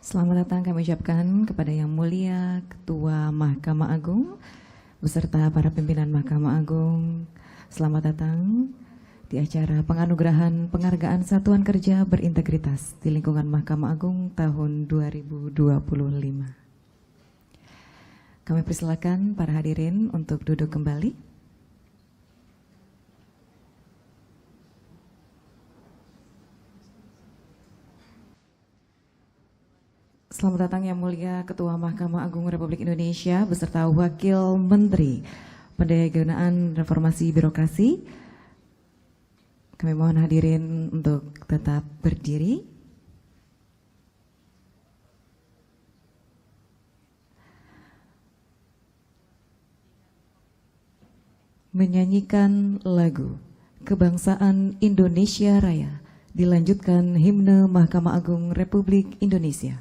Selamat datang kami ucapkan kepada Yang Mulia Ketua Mahkamah Agung beserta para pimpinan Mahkamah Agung. Selamat datang di acara penganugerahan penghargaan Satuan Kerja Berintegritas di lingkungan Mahkamah Agung tahun 2025. Kami persilakan para hadirin untuk duduk kembali. Selamat datang Yang Mulia Ketua Mahkamah Agung Republik Indonesia beserta Wakil Menteri Pendaya-gunaan Reformasi Birokrasi. Kami mohon hadirin untuk tetap berdiri. Menyanyikan lagu Kebangsaan Indonesia Raya, dilanjutkan himne Mahkamah Agung Republik Indonesia.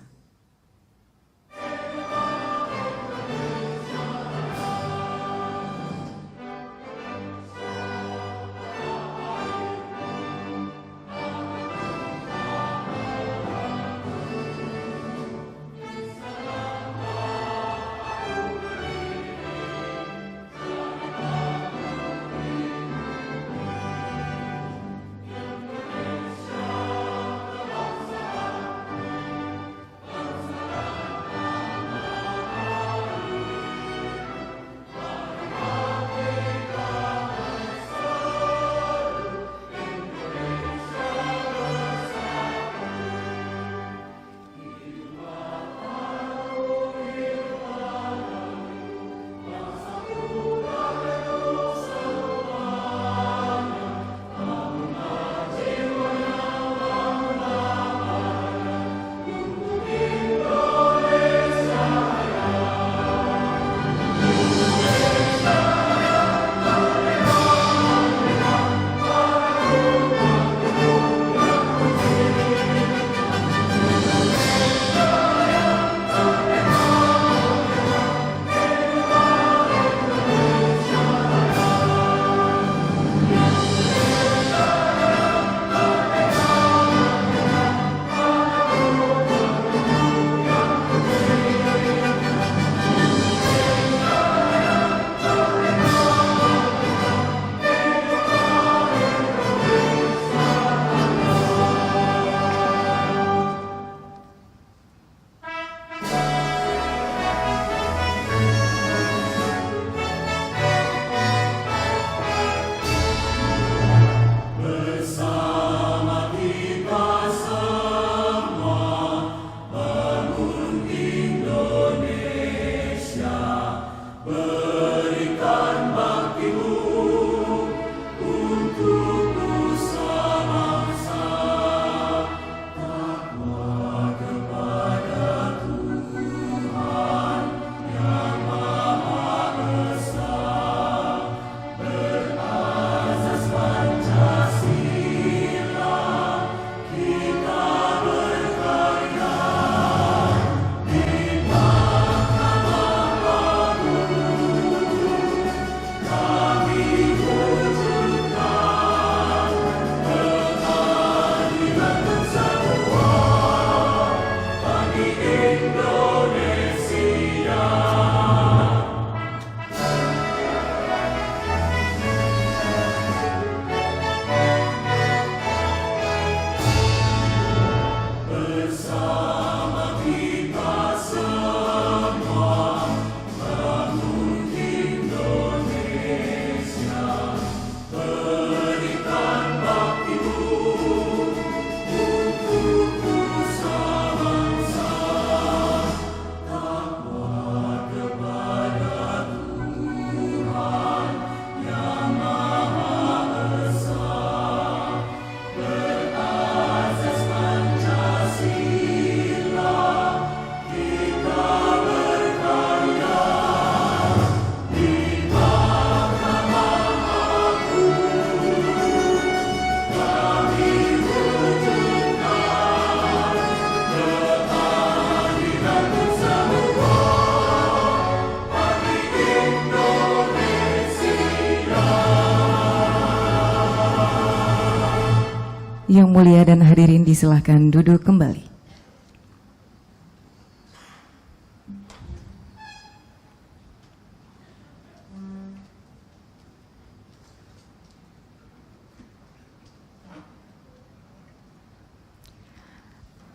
Yang mulia dan hadirin disilahkan duduk kembali.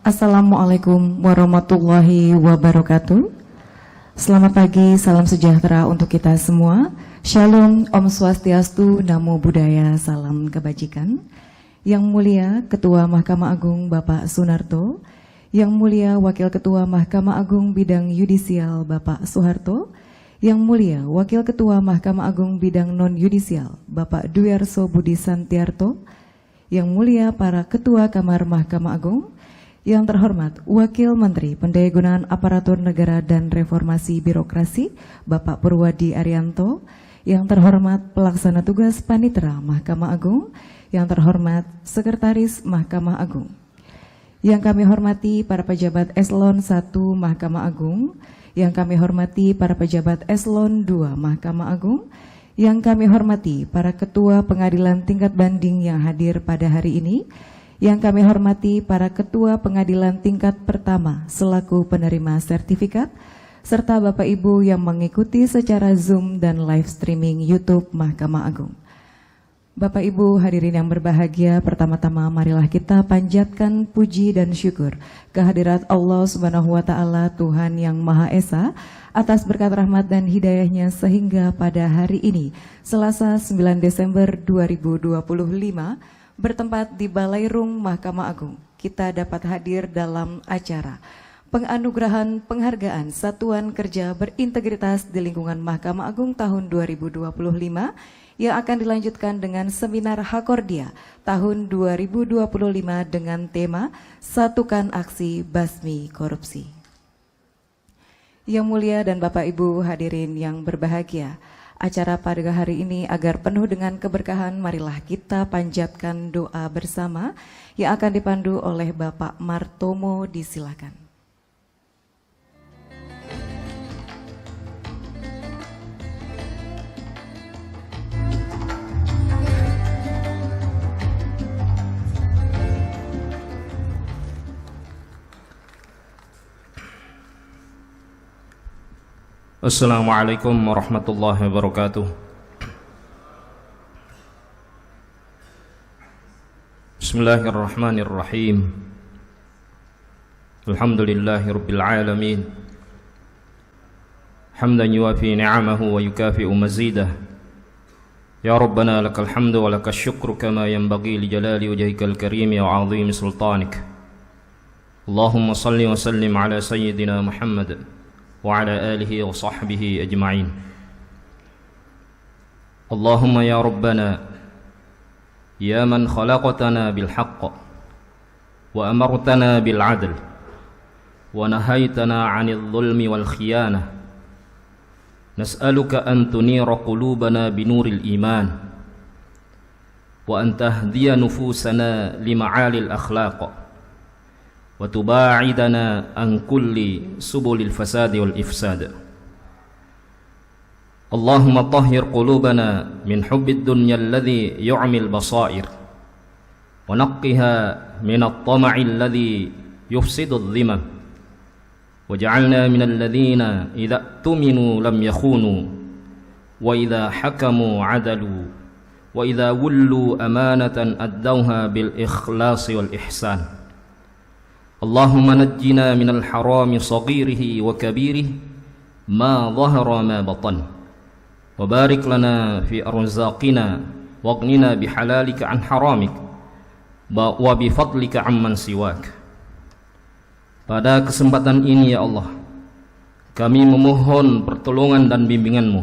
Assalamualaikum warahmatullahi wabarakatuh. Selamat pagi, salam sejahtera untuk kita semua. Shalom, Om Swastiastu, Namo Buddhaya, salam kebajikan. Yang mulia Ketua Mahkamah Agung Bapak Sunarto, yang mulia Wakil Ketua Mahkamah Agung Bidang Yudisial Bapak Soeharto, yang mulia Wakil Ketua Mahkamah Agung Bidang Non-Yudisial Bapak Duyarso Budi Santiarto, yang mulia para Ketua Kamar Mahkamah Agung, yang terhormat Wakil Menteri Pendayagunaan Aparatur Negara dan Reformasi Birokrasi Bapak Purwadi Arianto, yang terhormat Pelaksana Tugas Panitera Mahkamah Agung, yang terhormat Sekretaris Mahkamah Agung, yang kami hormati para pejabat Eselon 1 Mahkamah Agung, yang kami hormati para pejabat Eselon 2 Mahkamah Agung, yang kami hormati para Ketua Pengadilan Tingkat Banding yang hadir pada hari ini, yang kami hormati para Ketua Pengadilan Tingkat Pertama selaku penerima sertifikat, serta Bapak Ibu yang mengikuti secara Zoom dan live streaming YouTube Mahkamah Agung. Bapak Ibu hadirin yang berbahagia, pertama-tama marilah kita panjatkan puji dan syukur kehadirat Allah Subhanahu wa Ta'ala, Tuhan yang Maha Esa, atas berkat rahmat dan hidayahnya sehingga pada hari ini, Selasa 9 Desember 2025, bertempat di Balairung Mahkamah Agung, kita dapat hadir dalam acara penganugerahan penghargaan Satuan Kerja Berintegritas di Lingkungan Mahkamah Agung tahun 2025 yang akan dilanjutkan dengan seminar Hakordia tahun 2025 dengan tema Satukan Aksi Basmi Korupsi. Yang mulia dan Bapak Ibu hadirin yang berbahagia, acara pada hari ini agar penuh dengan keberkahan, marilah kita panjatkan doa bersama yang akan dipandu oleh Bapak Martomo, disilakan. Assalamualaikum warahmatullahi wabarakatuh. Bismillahirrahmanirrahim. Alhamdulillahi rabbil alamin. Hamdan yuwafi ni'amahu wa yukafi'u mazidah. Ya Rabbana lakal hamdu wa lakal syukru kama yanbaghi li jalali wajhikal karim wa 'azimi sultanik. Allahumma salli wa sallim ala sayyidina Muhammad wa ala alihi wa sahbihi ajma'in. Allahumma ya Rabbana, ya man khalaqtana bil haqq wa amartana bil adl wa nahaytana 'anil zulmi wal khiyanah, nas'aluka an tunira qulubana binuril iman wa an tahdiya nufusana li ma'alil akhlaq wa tuba'idana an kulli subulil fasadi wal ifsad. Allahumma tahhir qulubana min hubbid dunya alladhi yu'mil basair wa naqqiha min at-tama'i alladhi yufsidu adh-dhimam waj'alna min alladhina idha tuminu lam yakhunu wa idha hakamu 'adalu wa idha wullu amanatan addawha bil ikhlasi wal ihsan. Allahumma najjina minal harami saghirihi wa kabirihi ma dhahara ma batan wa barik lana fi arzaqina waghnina bihalalika an haramik wa bifadlika amman siwak. Pada kesempatan ini ya Allah, kami memohon pertolongan dan bimbingan-Mu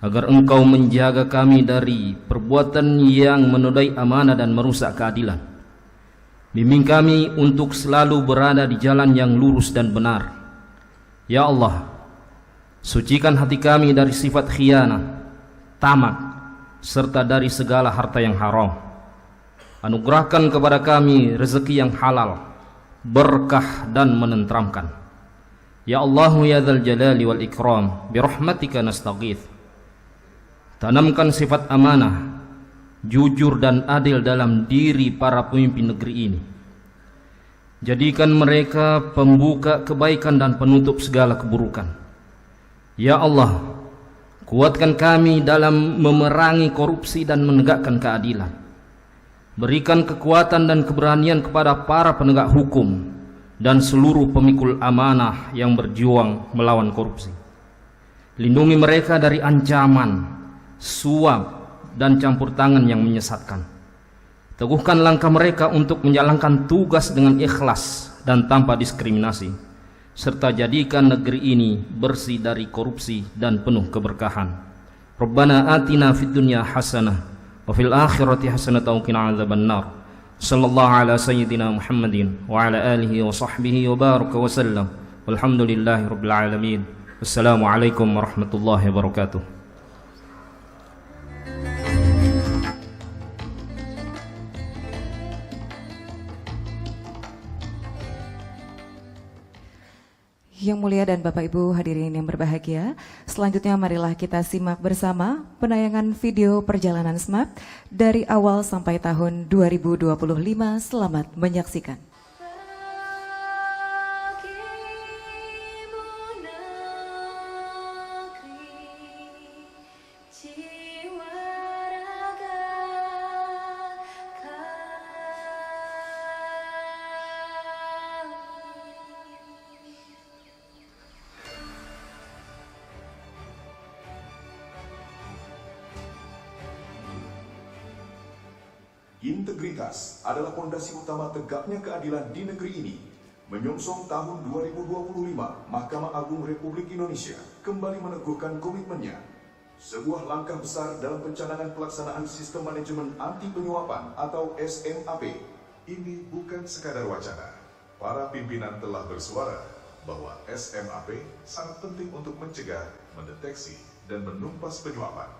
agar Engkau menjaga kami dari perbuatan yang menodai amanah dan merusak keadilan. Bimbing kami untuk selalu berada di jalan yang lurus dan benar. Ya Allah, sucikan hati kami dari sifat khianah, tamak, serta dari segala harta yang haram. Anugerahkan kepada kami rezeki yang halal, berkah dan menenteramkan. Ya Allah ya dzal jalali wal ikram, birahmatika nastaghith. Tanamkan sifat amanah, jujur dan adil dalam diri para pemimpin negeri ini. Jadikan mereka pembuka kebaikan dan penutup segala keburukan. Ya Allah, kuatkan kami dalam memerangi korupsi dan menegakkan keadilan. Berikan kekuatan dan keberanian kepada para penegak hukum dan seluruh pemikul amanah yang berjuang melawan korupsi. Lindungi mereka dari ancaman, suap, dan campur tangan yang menyesatkan. Teguhkan langkah mereka untuk menjalankan tugas dengan ikhlas dan tanpa diskriminasi, serta jadikan negeri ini bersih dari korupsi dan penuh keberkahan. Rabbana atina fid dunya hasanah wa fil akhirati hasanatan wa qina adzabannar. Sallallahu ala sayyidina Muhammadin wa ala alihi wa sahbihi wa baraka wa sallam. Walhamdulillahi rabbil alamin. Wassalamualaikum warahmatullahi wabarakatuh. Yang mulia dan Bapak Ibu hadirin yang berbahagia, selanjutnya marilah kita simak bersama penayangan video perjalanan SMAP dari awal sampai tahun 2025. Selamat menyaksikan. Integritas adalah fondasi utama tegaknya keadilan di negeri ini. Menyongsong tahun 2025, Mahkamah Agung Republik Indonesia kembali meneguhkan komitmennya. Sebuah langkah besar dalam pencanangan pelaksanaan Sistem Manajemen Anti Penyuapan atau SMAP. Ini bukan sekadar wacana. Para pimpinan telah bersuara bahwa SMAP sangat penting untuk mencegah, mendeteksi, dan menumpas penyuapan.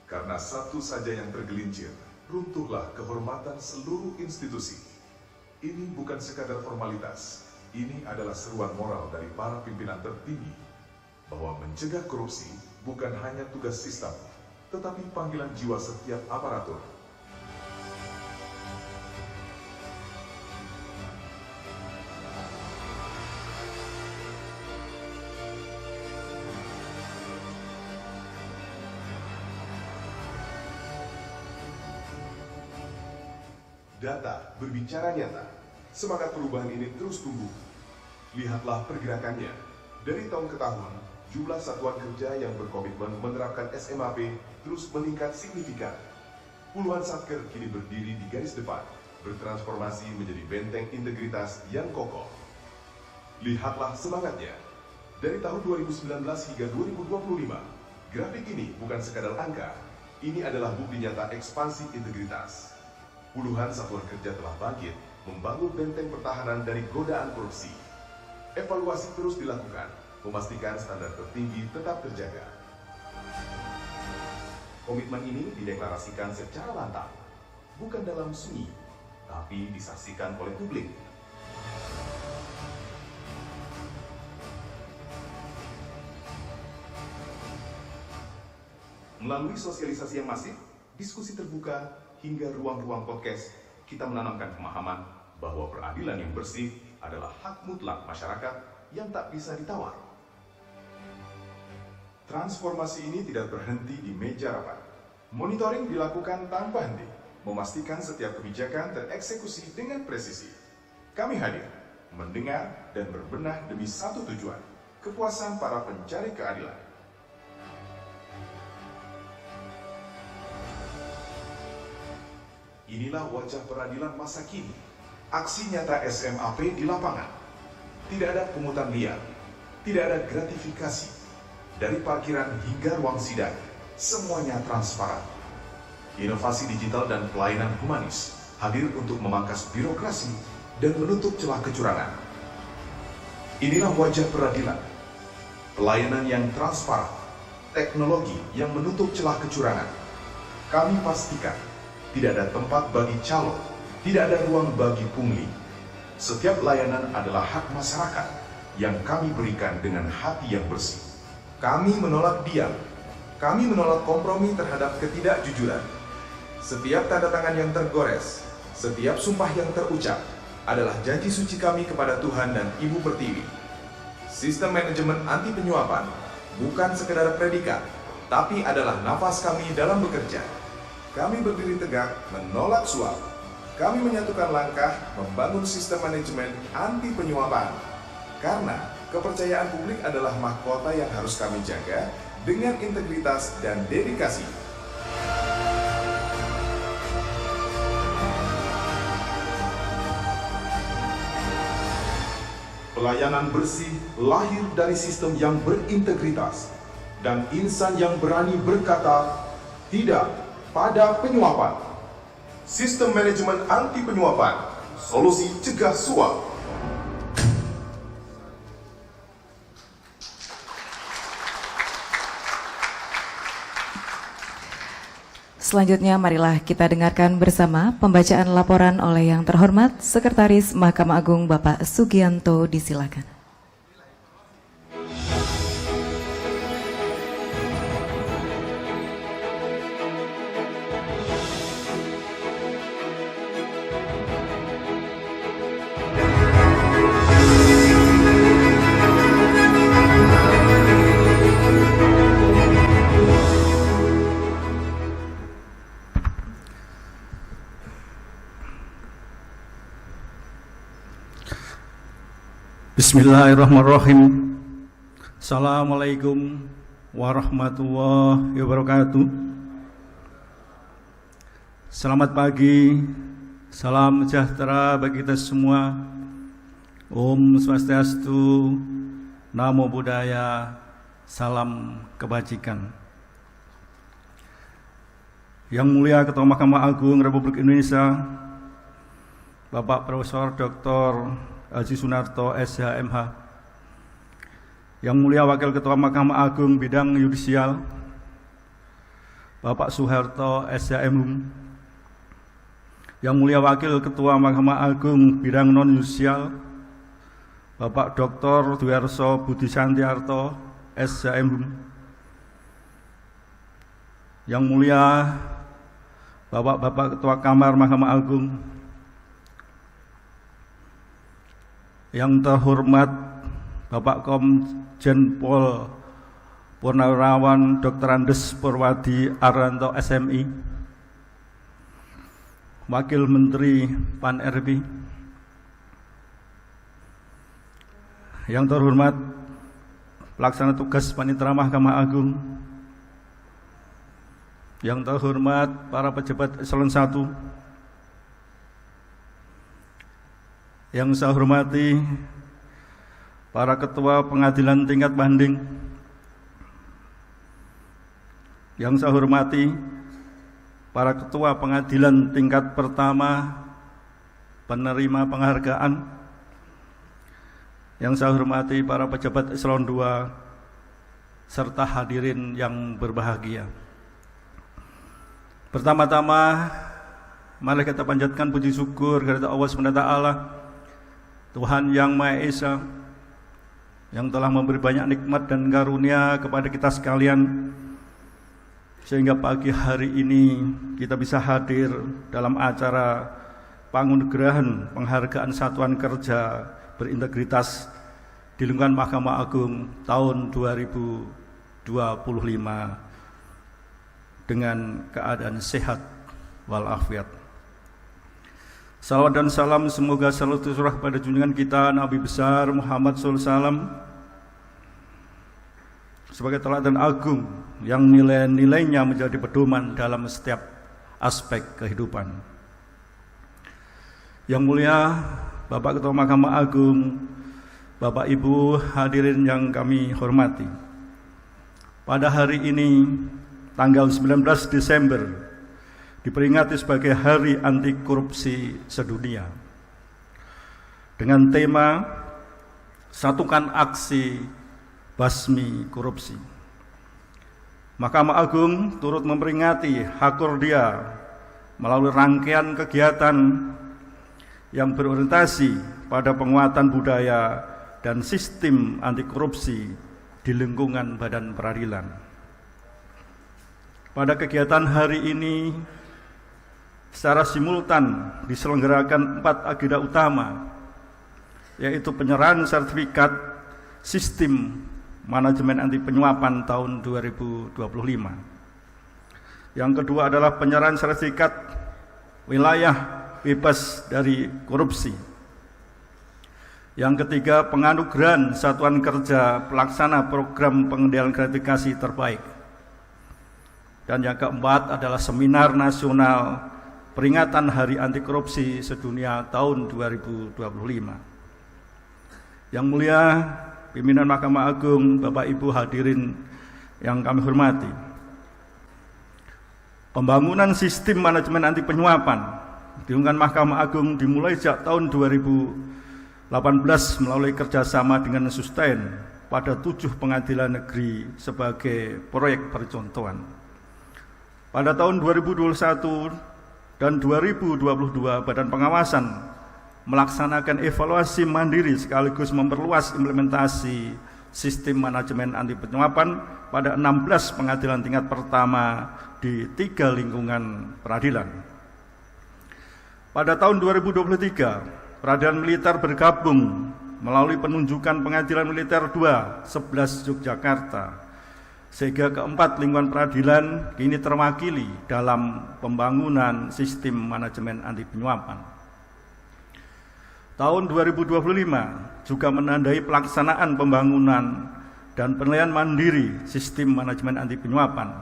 Karena satu saja yang tergelincir, runtuhlah kehormatan seluruh institusi. Ini bukan sekadar formalitas, ini adalah seruan moral dari para pimpinan tertinggi bahwa mencegah korupsi bukan hanya tugas sistem, tetapi panggilan jiwa setiap aparatur. Data berbicara nyata, semangat perubahan ini terus tumbuh. Lihatlah pergerakannya. Dari tahun ke tahun, jumlah satuan kerja yang berkomitmen menerapkan SMAP terus meningkat signifikan. Puluhan satker kini berdiri di garis depan, bertransformasi menjadi benteng integritas yang kokoh. Lihatlah semangatnya. Dari tahun 2019 hingga 2025, grafik ini bukan sekadar angka, ini adalah bukti nyata ekspansi integritas. Puluhan satuan kerja telah bangkit, membangun benteng pertahanan dari godaan korupsi. Evaluasi terus dilakukan, memastikan standar tertinggi tetap terjaga. Komitmen ini dideklarasikan secara lantang, bukan dalam sunyi, tapi disaksikan oleh publik. Melalui sosialisasi yang masif, diskusi terbuka, hingga ruang-ruang podcast, kita menanamkan pemahaman bahwa peradilan yang bersih adalah hak mutlak masyarakat yang tak bisa ditawar. Transformasi ini tidak berhenti di meja rapat. Monitoring dilakukan tanpa henti, memastikan setiap kebijakan tereksekusi dengan presisi. Kami hadir, mendengar, dan berbenah demi satu tujuan, kepuasan para pencari keadilan. Inilah wajah peradilan masa kini. Aksi nyata SMAP di lapangan. Tidak ada pungutan liar, tidak ada gratifikasi. Dari parkiran hingga ruang sidang, semuanya transparan. Inovasi digital dan pelayanan humanis hadir untuk memangkas birokrasi dan menutup celah kecurangan. Inilah wajah peradilan. Pelayanan yang transparan, teknologi yang menutup celah kecurangan. Kami pastikan tidak ada tempat bagi calon, tidak ada ruang bagi pungli. Setiap layanan adalah hak masyarakat yang kami berikan dengan hati yang bersih. Kami menolak diam, kami menolak kompromi terhadap ketidakjujuran. Setiap tanda tangan yang tergores, setiap sumpah yang terucap adalah janji suci kami kepada Tuhan dan Ibu Pertiwi. Sistem manajemen anti penyuapan bukan sekedar predikat, tapi adalah nafas kami dalam bekerja. Kami berdiri tegak menolak suap, kami menyatukan langkah membangun sistem manajemen anti penyuapan. Karena kepercayaan publik adalah mahkota yang harus kami jaga dengan integritas dan dedikasi. Pelayanan bersih lahir dari sistem yang berintegritas dan insan yang berani berkata tidak pada penyuapan. Sistem manajemen anti penyuapan, solusi cegah suap. Selanjutnya marilah kita dengarkan bersama pembacaan laporan oleh yang terhormat Sekretaris Mahkamah Agung Bapak Sugianto, disilakan. Bismillahirrahmanirrahim. Assalamualaikum warahmatullahi wabarakatuh. Selamat pagi, salam sejahtera bagi kita semua. Om Swastiastu, Namo Buddhaya, salam kebajikan. Yang mulia Ketua Mahkamah Agung Republik Indonesia, Bapak Profesor Dr. Haji Sunarto SHMH, Yang mulia Wakil Ketua Mahkamah Agung Bidang Yudisial, Bapak Suharto SHM, Yang mulia Wakil Ketua Mahkamah Agung Bidang Non-Yudisial, Bapak Dr. Dwiarso Budi Santiarto SHM, Yang mulia Bapak Ketua Kamar Mahkamah Agung, yang terhormat Bapak Komjen Pol Purnawirawan Dr. Andes Purwadi Arianto SMI, Wakil Menteri Pan-RB, yang terhormat Pelaksana Tugas Panitera Mahkamah Agung, yang terhormat para pejabat Eselon 1, yang saya hormati para ketua pengadilan tingkat banding, yang saya hormati para ketua pengadilan tingkat pertama penerima penghargaan, yang saya hormati para pejabat Eselon 2 serta hadirin yang berbahagia. Pertama-tama, mari kita panjatkan puji syukur kepada Allah SWT, Tuhan Yang Maha Esa, yang telah memberi banyak nikmat dan karunia kepada kita sekalian, sehingga pagi hari ini kita bisa hadir dalam acara penganugerahan penghargaan Satuan Kerja Berintegritas di lingkungan Mahkamah Agung tahun 2025 dengan keadaan sehat walafiat. Salawat dan salam semoga selalu tercurah pada junjungan kita Nabi besar Muhammad SAW sebagai teladan agung yang nilai-nilainya menjadi pedoman dalam setiap aspek kehidupan. Yang mulia Bapak Ketua Mahkamah Agung, Bapak Ibu hadirin yang kami hormati, pada hari ini tanggal 19 Desember diperingati sebagai Hari Anti Korupsi Sedunia dengan tema Satukan Aksi Basmi Korupsi. Mahkamah Agung turut memperingati Hakordia melalui rangkaian kegiatan yang berorientasi pada penguatan budaya dan sistem anti korupsi di lingkungan badan peradilan. Pada kegiatan hari ini secara simultan diselenggarakan 4 agenda utama, yaitu penyerahan sertifikat sistem manajemen anti penyuapan tahun 2025. Yang kedua adalah penyerahan sertifikat wilayah bebas dari korupsi. Yang ketiga, penganugerahan Satuan Kerja Pelaksana Program Pengendalian Gratifikasi Terbaik. Dan yang keempat adalah Seminar Nasional Peringatan Hari Anti Korupsi Sedunia tahun 2025. Yang mulia pimpinan Mahkamah Agung, Bapak Ibu hadirin yang kami hormati, pembangunan sistem manajemen anti penyuapan di lingkungan Mahkamah Agung dimulai sejak tahun 2018 melalui kerjasama dengan Sustain pada 7 pengadilan negeri sebagai proyek percontohan. Pada tahun 2021 dan 2022, Badan Pengawasan melaksanakan evaluasi mandiri sekaligus memperluas implementasi sistem manajemen anti penyuapan pada 16 pengadilan tingkat pertama di 3 lingkungan peradilan. Pada tahun 2023, peradilan militer bergabung melalui penunjukan Pengadilan Militer 2 11 Yogyakarta, sehingga keempat lingkungan peradilan kini terwakili dalam pembangunan sistem manajemen anti penyuapan. Tahun 2025 juga menandai pelaksanaan pembangunan dan penilaian mandiri sistem manajemen anti penyuapan.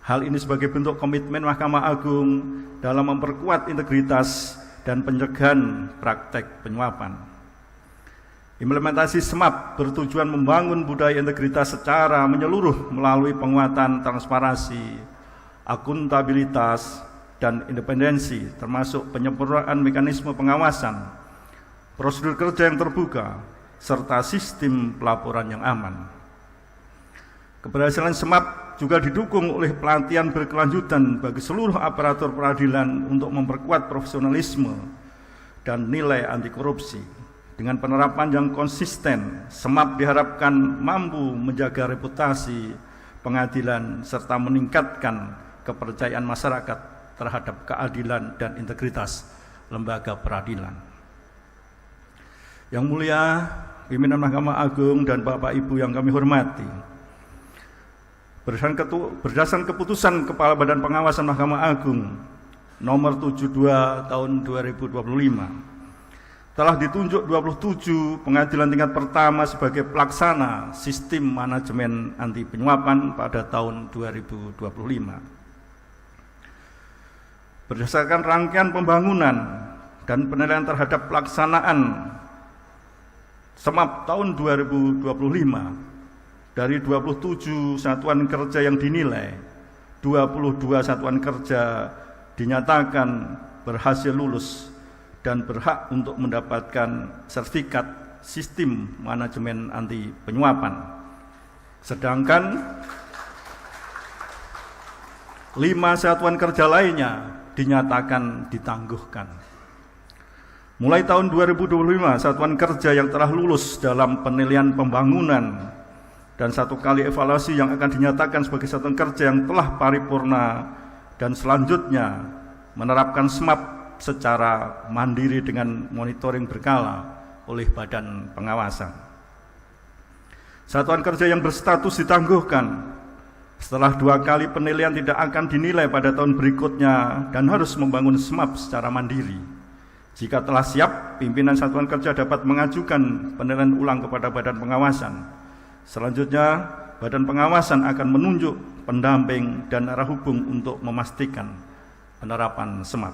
Hal ini sebagai bentuk komitmen Mahkamah Agung dalam memperkuat integritas dan pencegahan praktek penyuapan. Implementasi SMAP bertujuan membangun budaya integritas secara menyeluruh melalui penguatan transparansi, akuntabilitas, dan independensi, termasuk penyempurnaan mekanisme pengawasan, prosedur kerja yang terbuka, serta sistem pelaporan yang aman. Keberhasilan SMAP juga didukung oleh pelatihan berkelanjutan bagi seluruh aparatur peradilan untuk memperkuat profesionalisme dan nilai anti korupsi. Dengan penerapan yang konsisten, SMAP diharapkan mampu menjaga reputasi pengadilan serta meningkatkan kepercayaan masyarakat terhadap keadilan dan integritas lembaga peradilan. Yang mulia pimpinan Mahkamah Agung dan Bapak Ibu yang kami hormati, berdasarkan keputusan Kepala Badan Pengawasan Mahkamah Agung nomor 72 tahun 2025, telah ditunjuk 27 pengadilan tingkat pertama sebagai pelaksana sistem manajemen anti penyuapan pada tahun 2025. Berdasarkan rangkaian pembangunan dan penilaian terhadap pelaksanaan SMAP tahun 2025, dari 27 satuan kerja yang dinilai, 22 satuan kerja dinyatakan berhasil lulus dan berhak untuk mendapatkan sertifikat sistem manajemen anti penyuapan. Sedangkan 5 satuan kerja lainnya dinyatakan ditangguhkan. Mulai tahun 2025, satuan kerja yang telah lulus dalam penilaian pembangunan dan 1 kali evaluasi yang akan dinyatakan sebagai satuan kerja yang telah paripurna dan selanjutnya menerapkan SMAP secara mandiri dengan monitoring berkala oleh Badan Pengawasan. Satuan kerja yang berstatus ditangguhkan setelah 2 kali penilaian tidak akan dinilai pada tahun berikutnya dan harus membangun SMAP secara mandiri. Jika telah siap, pimpinan satuan kerja dapat mengajukan penilaian ulang kepada Badan Pengawasan. Selanjutnya, Badan Pengawasan akan menunjuk pendamping dan arah hubung untuk memastikan penerapan SMAP.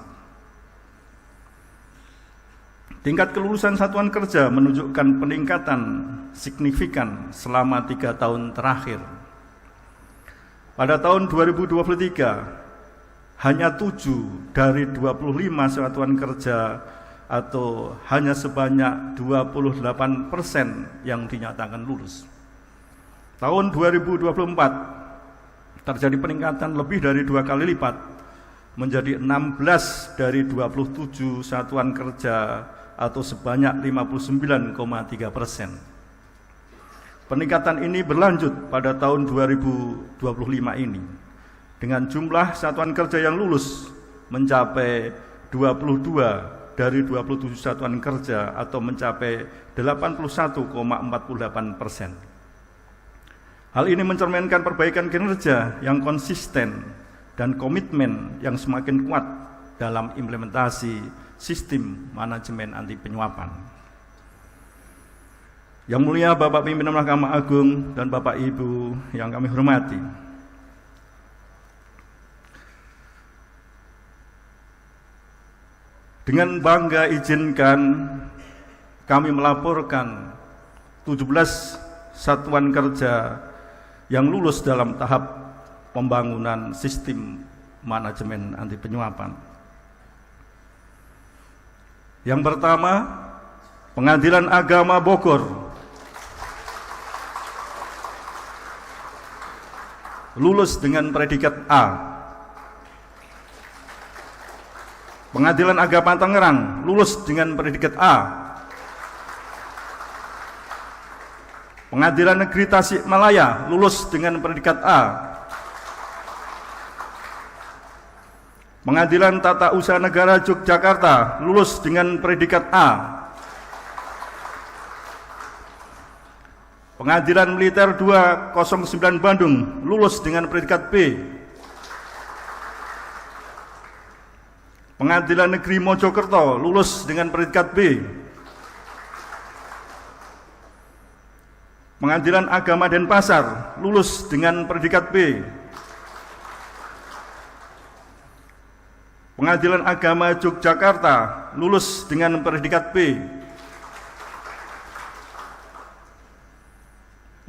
Tingkat kelulusan satuan kerja menunjukkan peningkatan signifikan selama 3 tahun terakhir. Pada tahun 2023, hanya 7 dari 25 satuan kerja atau hanya sebanyak 28% yang dinyatakan lulus. Tahun 2024 terjadi peningkatan lebih dari 2 kali lipat, menjadi 16 dari 27 satuan kerja atau sebanyak 59,3%. Peningkatan ini berlanjut pada tahun 2025 ini, dengan jumlah satuan kerja yang lulus mencapai 22 dari 27 satuan kerja atau mencapai 81,48%. Hal ini mencerminkan perbaikan kinerja yang konsisten dan komitmen yang semakin kuat dalam implementasi sistem manajemen anti penyuapan. Yang mulia Bapak Pimpinan Mahkamah Agung dan Bapak Ibu yang kami hormati, dengan bangga izinkan kami melaporkan 17 satuan kerja yang lulus dalam tahap pembangunan sistem manajemen anti penyuapan. Yang pertama, Pengadilan Agama Bogor lulus dengan predikat A. Pengadilan Agama Tangerang lulus dengan predikat A. Pengadilan Negeri Tasikmalaya lulus dengan predikat A. Pengadilan Tata Usaha Negara Yogyakarta lulus dengan predikat A. Pengadilan Militer 209 Bandung lulus dengan predikat B. Pengadilan Negeri Mojokerto lulus dengan predikat B. Pengadilan Agama Denpasar lulus dengan predikat B. Pengadilan Agama Yogyakarta lulus dengan predikat B.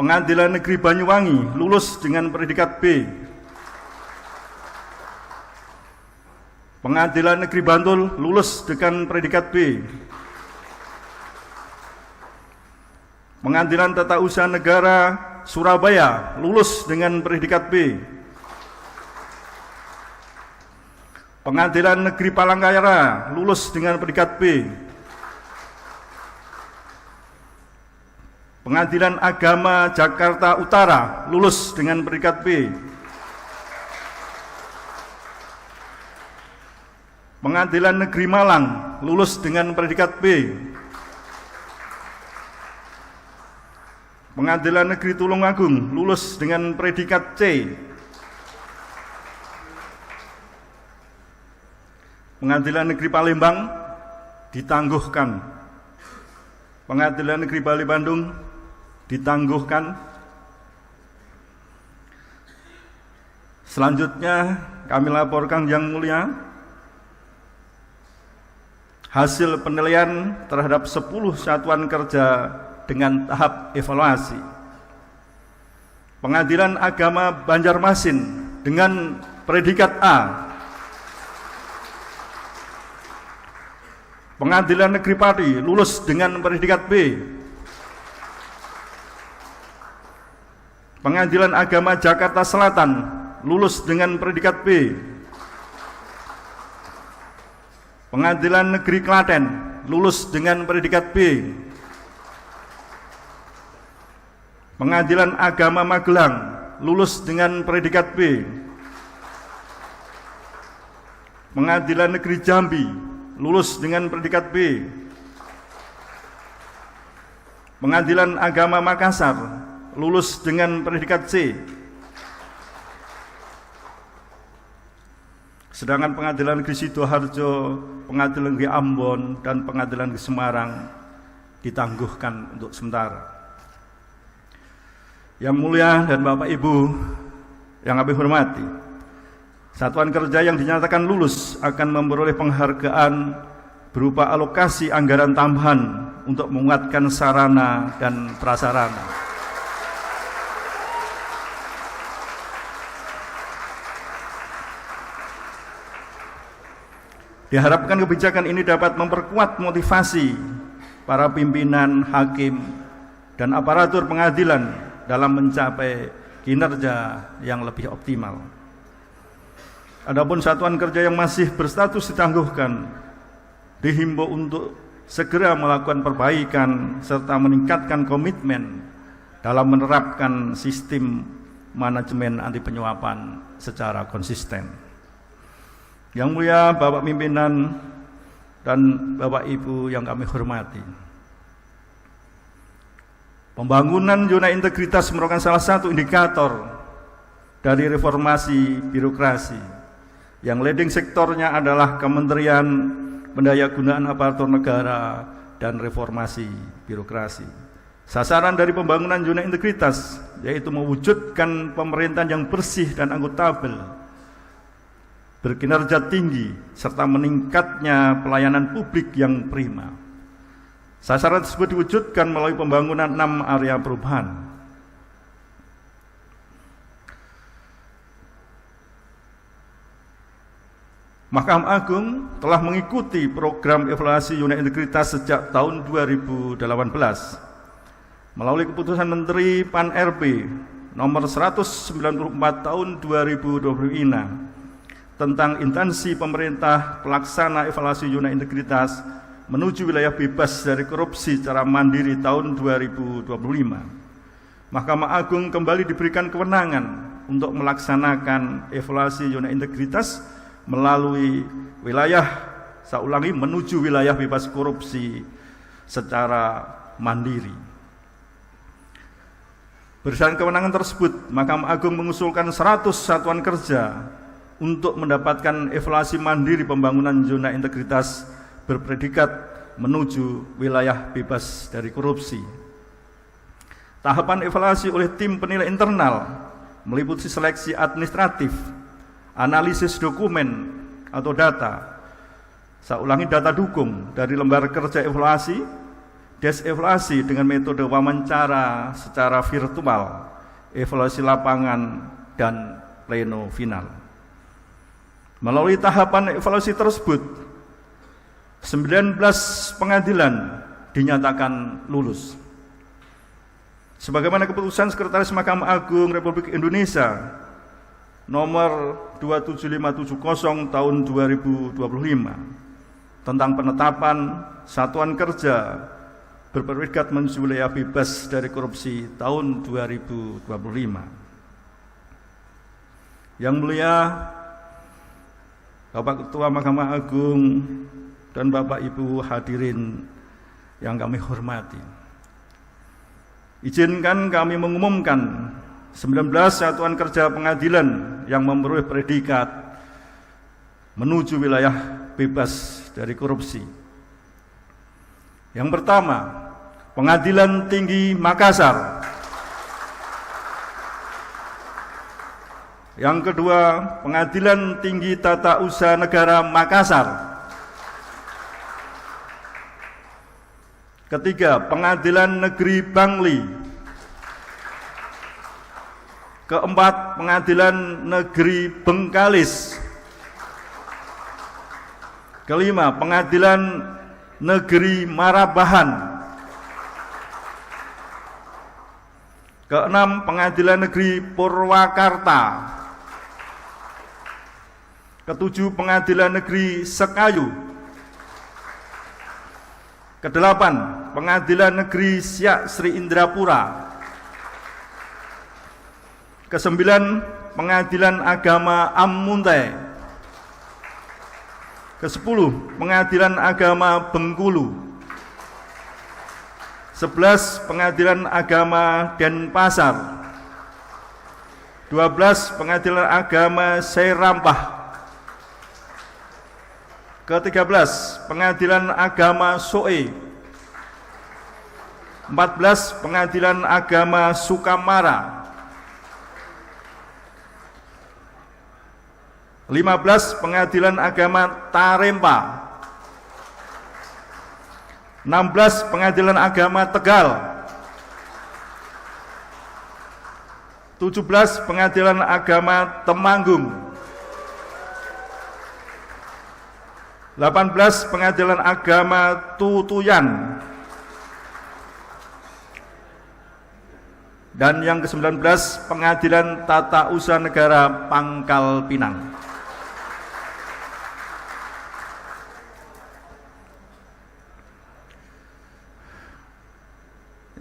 Pengadilan Negeri Banyuwangi lulus dengan predikat B. Pengadilan Negeri Bantul lulus dengan predikat B. Pengadilan Tata Usaha Negara Surabaya lulus dengan predikat B. Pengadilan Negeri Palangkaraya lulus dengan predikat B. Pengadilan Agama Jakarta Utara lulus dengan predikat B. Pengadilan Negeri Malang lulus dengan predikat B. Pengadilan Negeri Tulungagung lulus dengan predikat C. Pengadilan Negeri Palembang ditangguhkan. Pengadilan Negeri Bali Bandung ditangguhkan. Selanjutnya kami laporkan yang mulia hasil penilaian terhadap 10 satuan kerja dengan tahap evaluasi. Pengadilan Agama Banjarmasin dengan predikat A. Pengadilan Negeri Pati lulus dengan predikat B. Pengadilan Agama Jakarta Selatan lulus dengan predikat B. Pengadilan Negeri Klaten lulus dengan predikat B. Pengadilan Agama Magelang lulus dengan predikat B. Pengadilan Negeri Jambi lulus dengan predikat B. Pengadilan Agama Makassar lulus dengan predikat C. Sedangkan Pengadilan Negeri Sidoarjo, Pengadilan Negeri Ambon, dan Pengadilan Negeri Semarang ditangguhkan untuk sementara. Yang mulia dan Bapak Ibu yang kami hormati, satuan kerja yang dinyatakan lulus akan memperoleh penghargaan berupa alokasi anggaran tambahan untuk menguatkan sarana dan prasarana. Diharapkan kebijakan ini dapat memperkuat motivasi para pimpinan, hakim, dan aparatur pengadilan dalam mencapai kinerja yang lebih optimal. Adapun satuan kerja yang masih berstatus ditangguhkan, dihimbau untuk segera melakukan perbaikan serta meningkatkan komitmen dalam menerapkan sistem manajemen anti penyuapan secara konsisten. Yang mulia Bapak Pimpinan dan Bapak Ibu yang kami hormati, pembangunan zona integritas merupakan salah satu indikator dari reformasi birokrasi yang leading sektornya adalah Kementerian pendayagunaan aparatur negara, dan reformasi birokrasi. Sasaran dari pembangunan zona integritas yaitu mewujudkan pemerintahan yang bersih dan akuntabel, berkinerja tinggi, serta meningkatnya pelayanan publik yang prima. Sasaran tersebut diwujudkan melalui pembangunan 6 area perubahan. Mahkamah Agung telah mengikuti program evaluasi zona integritas sejak tahun 2018 melalui keputusan Menteri Pan-RB nomor 194 tahun 2020 ini tentang intensi pemerintah pelaksana evaluasi zona integritas menuju wilayah bebas dari korupsi secara mandiri tahun 2025. Mahkamah Agung kembali diberikan kewenangan untuk melaksanakan evaluasi zona integritas melalui menuju wilayah bebas korupsi secara mandiri. Berdasarkan kewenangan tersebut, Mahkamah Agung mengusulkan 100 satuan kerja untuk mendapatkan evaluasi mandiri pembangunan zona integritas berpredikat menuju wilayah bebas dari korupsi. Tahapan evaluasi oleh tim penilai internal meliputi seleksi administratif, analisis dokumen atau data, data dukung dari lembar kerja evaluasi, desevaluasi dengan metode wawancara secara virtual, evaluasi lapangan, dan pleno final. Melalui tahapan evaluasi tersebut, 19 pengadilan dinyatakan lulus. Sebagaimana keputusan Sekretaris Mahkamah Agung Republik Indonesia nomor 27570 tahun 2025 tentang penetapan satuan kerja berpredikat menuju wilayah bebas dari korupsi tahun 2025. Yang mulia Bapak Ketua Mahkamah Agung dan Bapak Ibu hadirin yang kami hormati, izinkan kami mengumumkan 19 satuan kerja pengadilan yang memperoleh predikat menuju wilayah bebas dari korupsi. Yang pertama, Pengadilan Tinggi Makassar. Yang kedua, Pengadilan Tinggi Tata Usaha Negara Makassar. Ketiga, Pengadilan Negeri Bangli. Keempat, Pengadilan Negeri Bengkalis. Kelima, Pengadilan Negeri Marabahan. Keenam, Pengadilan Negeri Purwakarta. Ketujuh, Pengadilan Negeri Sekayu. Kedelapan, Pengadilan Negeri Siak Sri Indrapura. Kesembilan, Pengadilan Agama Am-Muntai. Kesepuluh, Pengadilan Agama Bengkulu. 11, Pengadilan Agama Denpasar. 12, Pengadilan Agama Seirampah. Ke-13, Pengadilan Agama Soe. 14, Pengadilan Agama Sukamara. 15, Pengadilan Agama Tarempa. 16, Pengadilan Agama Tegal. 17, Pengadilan Agama Temanggung. 18, Pengadilan Agama Tutuyan. Dan yang ke-19, Pengadilan Tata Usaha Negara Pangkal Pinang.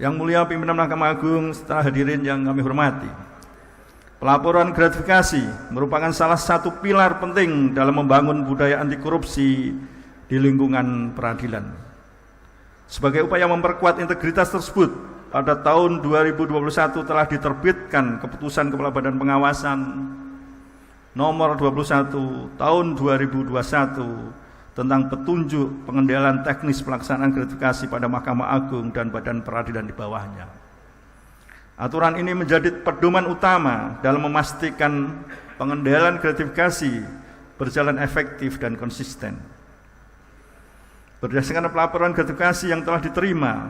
Yang mulia pimpinan Mahkamah Agung serta hadirin yang kami hormati, pelaporan gratifikasi merupakan salah satu pilar penting dalam membangun budaya anti korupsi di lingkungan peradilan. Sebagai upaya memperkuat integritas tersebut, pada tahun 2021 telah diterbitkan Keputusan Kepala Badan Pengawasan nomor 21 tahun 2021 tentang petunjuk pengendalian teknis pelaksanaan gratifikasi pada Mahkamah Agung dan badan peradilan di bawahnya. Aturan ini menjadi pedoman utama dalam memastikan pengendalian gratifikasi berjalan efektif dan konsisten. Berdasarkan pelaporan gratifikasi yang telah diterima,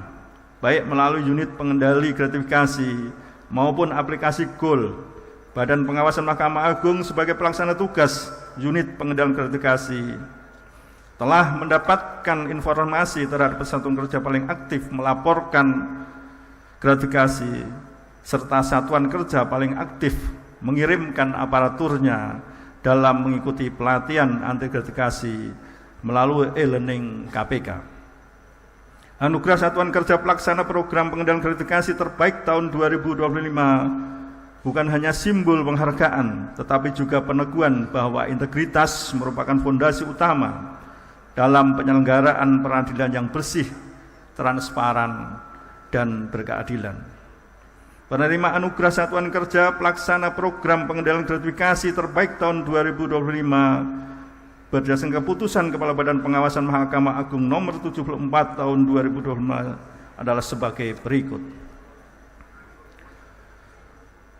baik melalui unit pengendali gratifikasi maupun aplikasi GOL, Badan Pengawasan Mahkamah Agung sebagai pelaksana tugas unit pengendalian gratifikasi telah mendapatkan informasi terhadap satuan kerja paling aktif melaporkan gratifikasi serta satuan kerja paling aktif mengirimkan aparaturnya dalam mengikuti pelatihan anti gratifikasi melalui e-learning KPK. Anugerah Satuan Kerja Pelaksana Program Pengendalian Gratifikasi Terbaik tahun 2025 bukan hanya simbol penghargaan, tetapi juga peneguhan bahwa integritas merupakan fondasi utama dalam penyelenggaraan peradilan yang bersih, transparan, dan berkeadilan. Penerima Anugerah Satuan Kerja Pelaksana Program Pengendalian Gratifikasi Terbaik tahun 2025 berdasarkan keputusan Kepala Badan Pengawasan Mahkamah Agung nomor 74 tahun 2025 adalah sebagai berikut.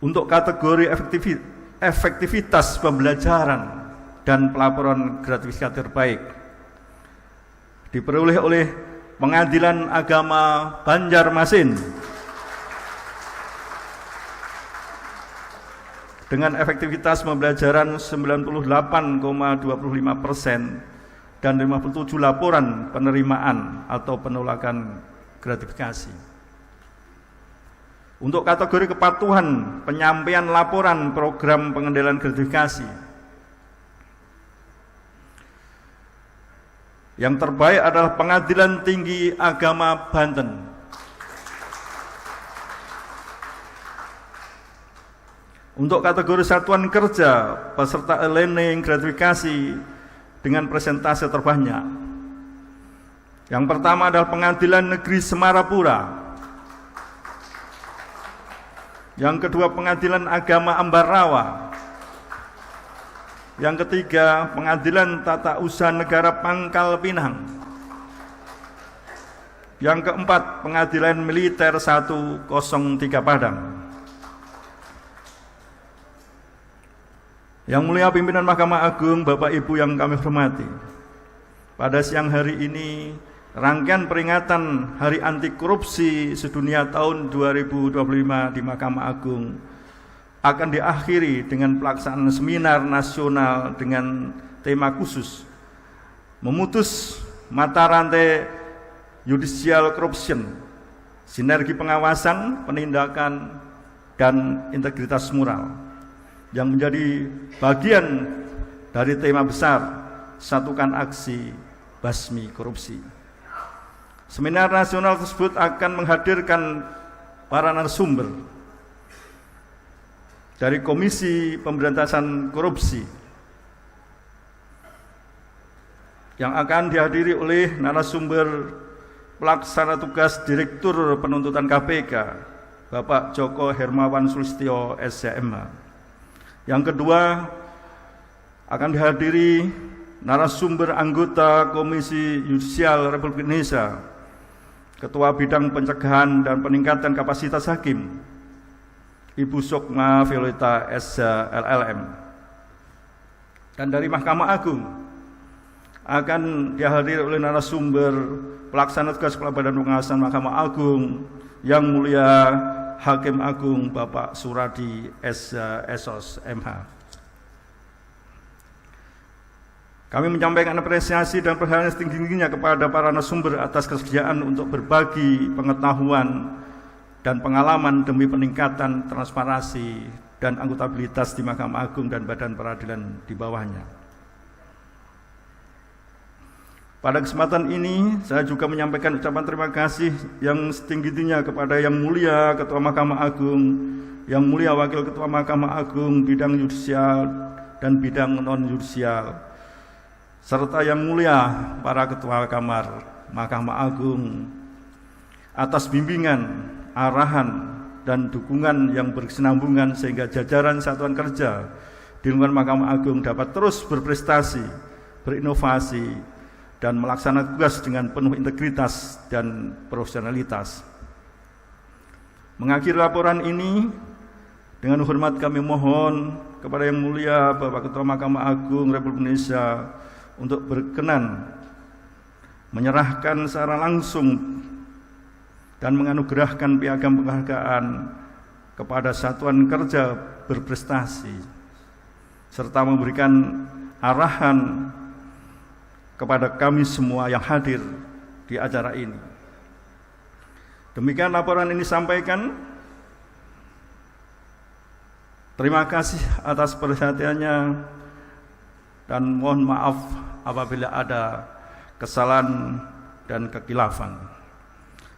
Untuk kategori efektivitas pembelajaran dan pelaporan gratifikasi terbaik diperoleh oleh Pengadilan Agama Banjarmasin dengan efektivitas pembelajaran 98,25% dan 57 laporan penerimaan atau penolakan gratifikasi. Untuk kategori kepatuhan penyampaian laporan program pengendalian gratifikasi, yang terbaik adalah Pengadilan Tinggi Agama Banten. Untuk kategori satuan kerja peserta e-learning gratifikasi dengan presentase terbanyak, yang pertama adalah Pengadilan Negeri Semarapura, yang kedua Pengadilan Agama Ambarawa, yang ketiga Pengadilan Tata Usaha Negara Pangkal Pinang, yang keempat Pengadilan Militer 103 Padang. Yang mulia pimpinan Mahkamah Agung, Bapak Ibu yang kami hormati, pada siang hari ini rangkaian peringatan Hari Anti Korupsi Sedunia tahun 2025 di Mahkamah Agung akan diakhiri dengan pelaksanaan seminar nasional dengan tema khusus memutus mata rantai judicial corruption, sinergi pengawasan, penindakan, dan integritas moral, yang menjadi bagian dari tema besar Satukan Aksi Basmi Korupsi. Seminar nasional tersebut akan menghadirkan para narasumber dari Komisi Pemberantasan Korupsi yang akan dihadiri oleh narasumber pelaksana tugas Direktur Penuntutan KPK, Bapak Joko Hermawan Sulistyo SCMH. Yang kedua akan dihadiri narasumber anggota Komisi Yudisial Republik Indonesia, Ketua Bidang Pencegahan dan Peningkatan Kapasitas Hakim, Ibu Sukma Violeta SH LLM. Dan dari Mahkamah Agung akan dihadiri oleh narasumber pelaksana tugas Kepala Badan Pengawasan Mahkamah Agung, Yang Mulia Hakim Agung Bapak Suradi SOS MH. Kami menyampaikan apresiasi dan penghargaan setinggi-tingginya kepada para narasumber atas kesediaan untuk berbagi pengetahuan dan pengalaman demi peningkatan transparansi dan akuntabilitas di Mahkamah Agung dan Badan Peradilan di bawahnya. Pada kesempatan ini, saya juga menyampaikan ucapan terima kasih yang setinggi-tingginya kepada Yang Mulia Ketua Mahkamah Agung, Yang Mulia Wakil Ketua Mahkamah Agung bidang yudisial dan bidang non-yudisial, serta Yang Mulia para Ketua Kamar Mahkamah Agung atas bimbingan, arahan, dan dukungan yang berkesinambungan sehingga jajaran satuan kerja di lingkungan Mahkamah Agung dapat terus berprestasi, berinovasi, dan melaksanakan tugas dengan penuh integritas dan profesionalitas. Mengakhiri laporan ini, dengan hormat kami mohon kepada Yang Mulia Bapak Ketua Mahkamah Agung Republik Indonesia untuk berkenan menyerahkan secara langsung dan menganugerahkan piagam penghargaan kepada Satuan Kerja Berprestasi, serta memberikan arahan kepada kami semua yang hadir di acara ini. Demikian laporan ini sampaikan. Terima kasih atas perhatiannya dan mohon maaf apabila ada kesalahan dan kekilafan.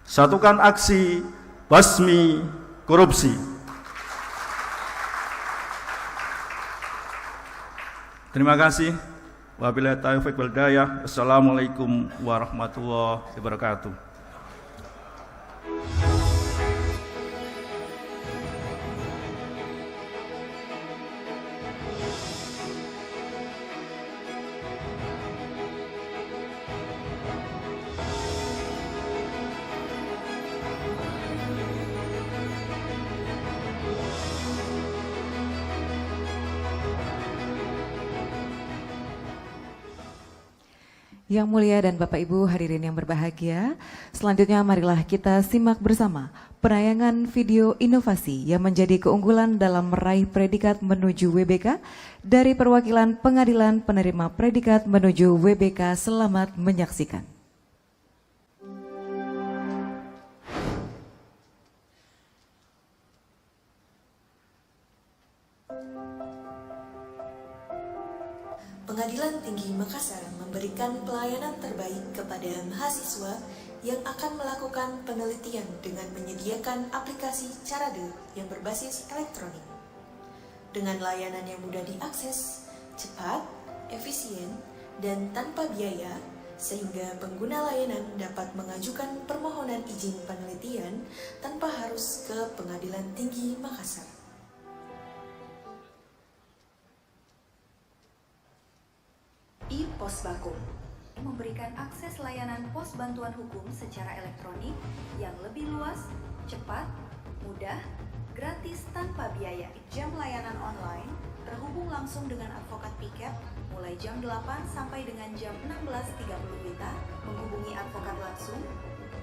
Satukan aksi basmi korupsi. Terima kasih. Wabillahi taufiq wal hidayah. Assalamualaikum warahmatullahi wabarakatuh. Yang mulia dan Bapak Ibu hadirin yang berbahagia, selanjutnya marilah kita simak bersama penayangan video inovasi yang menjadi keunggulan dalam meraih predikat menuju WBK dari perwakilan Pengadilan Penerima Predikat menuju WBK. Selamat menyaksikan. Pengadilan Tinggi Makassar memberikan pelayanan terbaik kepada mahasiswa yang akan melakukan penelitian dengan menyediakan aplikasi Carade yang berbasis elektronik. Dengan layanan yang mudah diakses, cepat, efisien, dan tanpa biaya, sehingga pengguna layanan dapat mengajukan permohonan izin penelitian tanpa harus ke Pengadilan Tinggi Makassar. Posbakum memberikan akses layanan pos bantuan hukum secara elektronik yang lebih luas, cepat, mudah, gratis tanpa biaya. Jam layanan online terhubung langsung dengan advokat piket mulai jam 8 sampai dengan jam 16.30 WITA, menghubungi advokat langsung,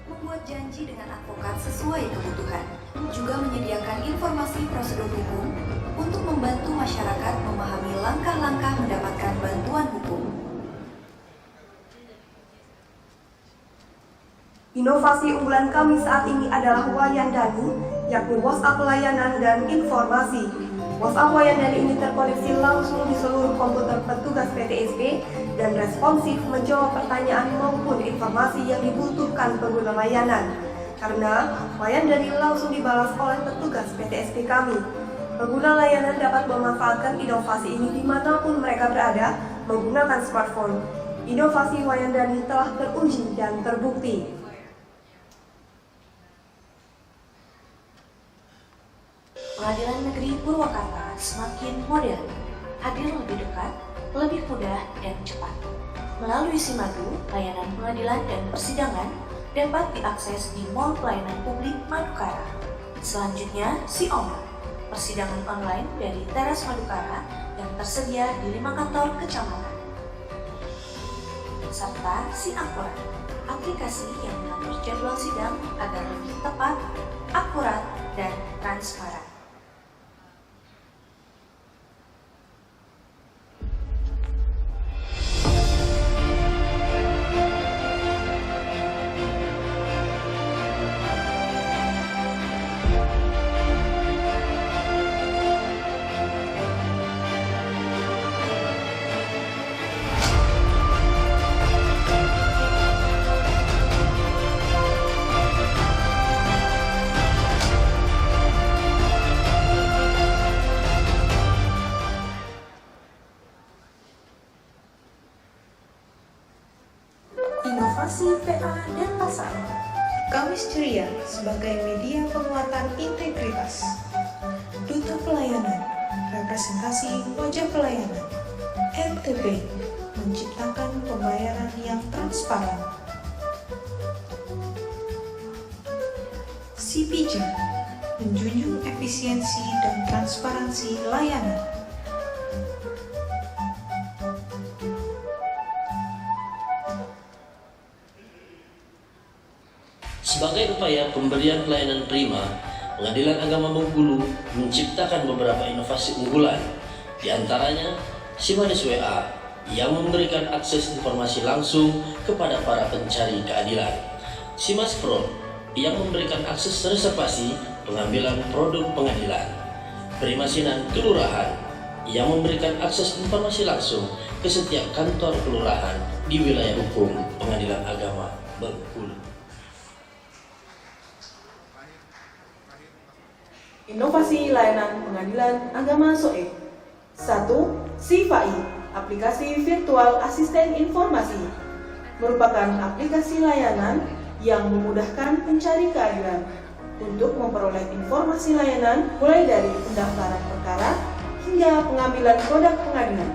membuat janji dengan advokat sesuai kebutuhan, juga menyediakan informasi prosedur hukum untuk membantu masyarakat memahami langkah-langkah mendapatkan bantuan hukum. Inovasi unggulan kami saat ini adalah Wayandani, yakni WhatsApp layanan dan informasi. WhatsApp Wayandani ini terkoneksi langsung di seluruh komputer petugas PTSP dan responsif menjawab pertanyaan maupun informasi yang dibutuhkan pengguna layanan. Karena Wayandani langsung dibalas oleh petugas PTSP kami. Pengguna layanan dapat memanfaatkan inovasi ini dimanapun mereka berada menggunakan smartphone. Inovasi Wayandani telah teruji dan terbukti. Pengadilan Negeri Purwakarta semakin modern, hadir lebih dekat, lebih mudah dan cepat. Melalui Simadu, layanan pengadilan dan persidangan dapat diakses di Mall Pelayanan Publik Madukara. Selanjutnya, Si-Oma, persidangan online dari Teras Madukara yang tersedia di 5 kantor kecamatan. Serta Si-Akurat, aplikasi yang mengatur jadwal sidang agar lebih tepat, akurat, dan transparan. Inovasi PA dan Pasar. Kamis Ceria sebagai media penguatan integritas. Duta Pelayanan, representasi wajah pelayanan. MTP, menciptakan pembayaran yang transparan. CPJ menjunjung efisiensi dan transparansi layanan. Sebagai upaya pemberian pelayanan prima, Pengadilan Agama Bengkulu menciptakan beberapa inovasi unggulan, di antaranya Simanis WA yang memberikan akses informasi langsung kepada para pencari keadilan, Simas Pro yang memberikan akses reservasi pengambilan produk pengadilan, Primasinan Kelurahan yang memberikan akses informasi langsung ke setiap kantor kelurahan di wilayah hukum Pengadilan Agama Bengkulu. Inovasi layanan pengadilan agama SOE. 1. SIFAI, aplikasi virtual asisten informasi, merupakan aplikasi layanan yang memudahkan pencari keadilan untuk memperoleh informasi layanan mulai dari pendaftaran perkara hingga pengambilan produk pengadilan.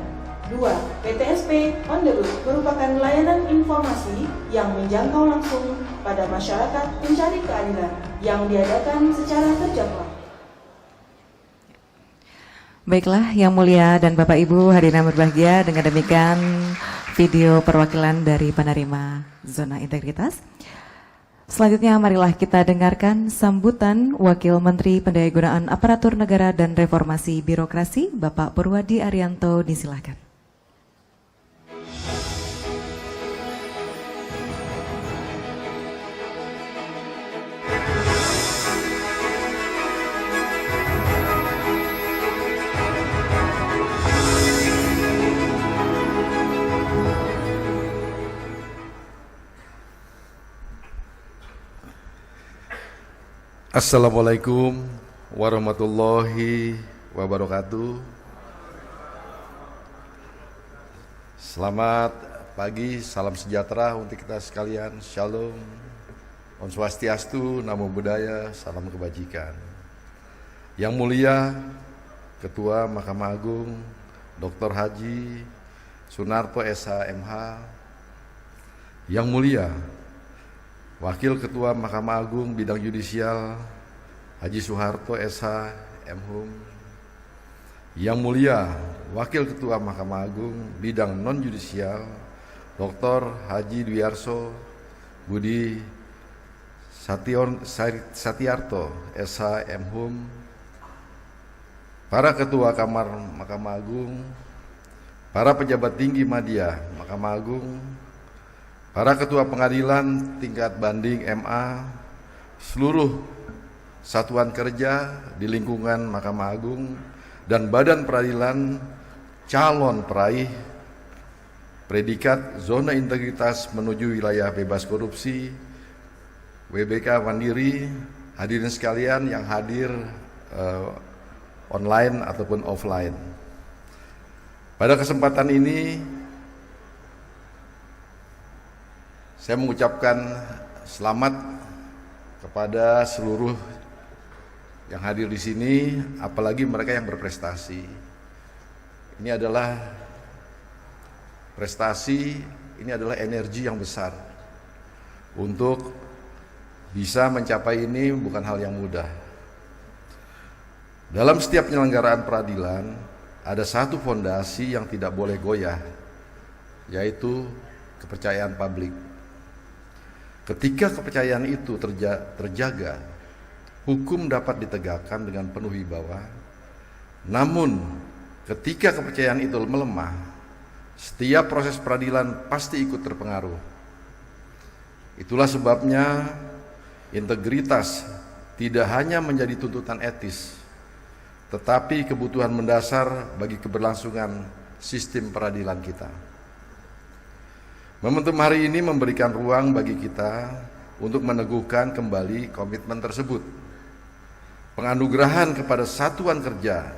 2. PTSP on the road merupakan layanan informasi yang menjangkau langsung pada masyarakat pencari keadilan yang diadakan secara terjadwal. Baiklah, Yang Mulia dan Bapak Ibu hadirin yang berbahagia, dengan demikian video perwakilan dari penerima zona integritas. Selanjutnya marilah kita dengarkan sambutan Wakil Menteri Pendayagunaan Aparatur Negara dan Reformasi Birokrasi, Bapak Purwadi Arianto, disilahkan. Assalamualaikum warahmatullahi wabarakatuh. Selamat pagi, salam sejahtera untuk kita sekalian. Shalom, Om Swastiastu, Namo Buddhaya, salam kebajikan. Yang mulia Ketua Mahkamah Agung Dr. Haji Sunarto SH MH, yang mulia Wakil Ketua Mahkamah Agung Bidang Yudisial Haji Soeharto SH MHum, yang mulia Wakil Ketua Mahkamah Agung Bidang Non-Yudisial Dr. Haji Dwiarso Budi Satiarto SH MHum, para Ketua Kamar Mahkamah Agung, para pejabat tinggi media Mahkamah Agung, para ketua pengadilan tingkat banding MA, seluruh satuan kerja di lingkungan Mahkamah Agung dan badan peradilan, calon peraih predikat zona integritas menuju wilayah bebas korupsi WBK Mandiri, hadirin sekalian yang hadir online ataupun offline. Pada kesempatan ini saya mengucapkan selamat kepada seluruh yang hadir di sini, apalagi mereka yang berprestasi. Ini adalah prestasi, ini adalah energi yang besar. Untuk bisa mencapai ini bukan hal yang mudah. Dalam setiap penyelenggaraan peradilan, ada satu fondasi yang tidak boleh goyah, yaitu kepercayaan publik. Ketika kepercayaan itu terjaga, hukum dapat ditegakkan dengan penuh wibawa. Namun, ketika kepercayaan itu melemah, setiap proses peradilan pasti ikut terpengaruh. Itulah sebabnya integritas tidak hanya menjadi tuntutan etis, tetapi kebutuhan mendasar bagi keberlangsungan sistem peradilan kita. Momentum hari ini memberikan ruang bagi kita untuk meneguhkan kembali komitmen tersebut. Penganugerahan kepada satuan kerja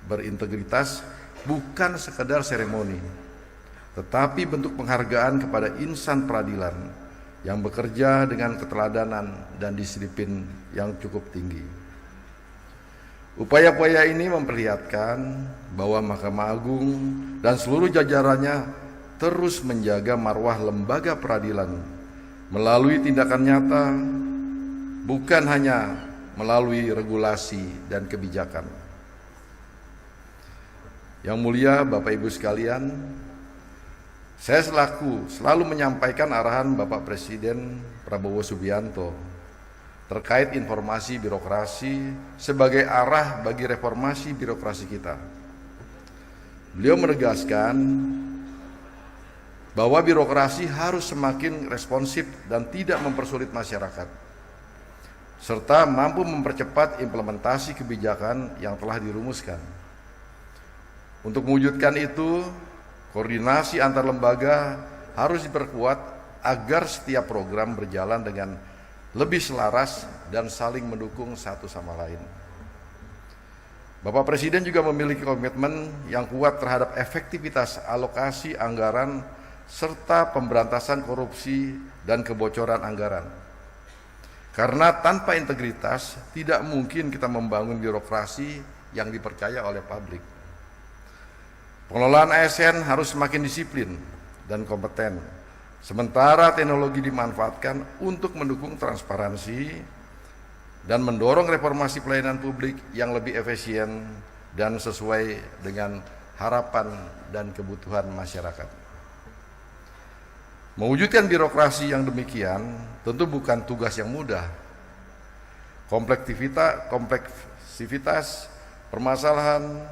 berintegritas bukan sekedar seremoni, tetapi bentuk penghargaan kepada insan peradilan yang bekerja dengan keteladanan dan disiplin yang cukup tinggi. Upaya-upaya ini memperlihatkan bahwa Mahkamah Agung dan seluruh jajarannya terus menjaga marwah lembaga peradilan melalui tindakan nyata, bukan hanya melalui regulasi dan kebijakan. Yang mulia Bapak Ibu sekalian, saya selalu menyampaikan arahan Bapak Presiden Prabowo Subianto terkait informasi birokrasi sebagai arah bagi reformasi birokrasi kita. Beliau menegaskan bahwa birokrasi harus semakin responsif dan tidak mempersulit masyarakat, serta mampu mempercepat implementasi kebijakan yang telah dirumuskan. Untuk mewujudkan itu, koordinasi antar lembaga harus diperkuat agar setiap program berjalan dengan lebih selaras dan saling mendukung satu sama lain. Bapak Presiden juga memiliki komitmen yang kuat terhadap efektivitas alokasi anggaran serta pemberantasan korupsi dan kebocoran anggaran. Karena tanpa integritas tidak mungkin kita membangun birokrasi yang dipercaya oleh publik. Pengelolaan ASN harus semakin disiplin dan kompeten, sementara teknologi dimanfaatkan untuk mendukung transparansi dan mendorong reformasi pelayanan publik yang lebih efisien dan sesuai dengan harapan dan kebutuhan masyarakat. Mewujudkan birokrasi yang demikian tentu bukan tugas yang mudah. Kompleksivitas permasalahan,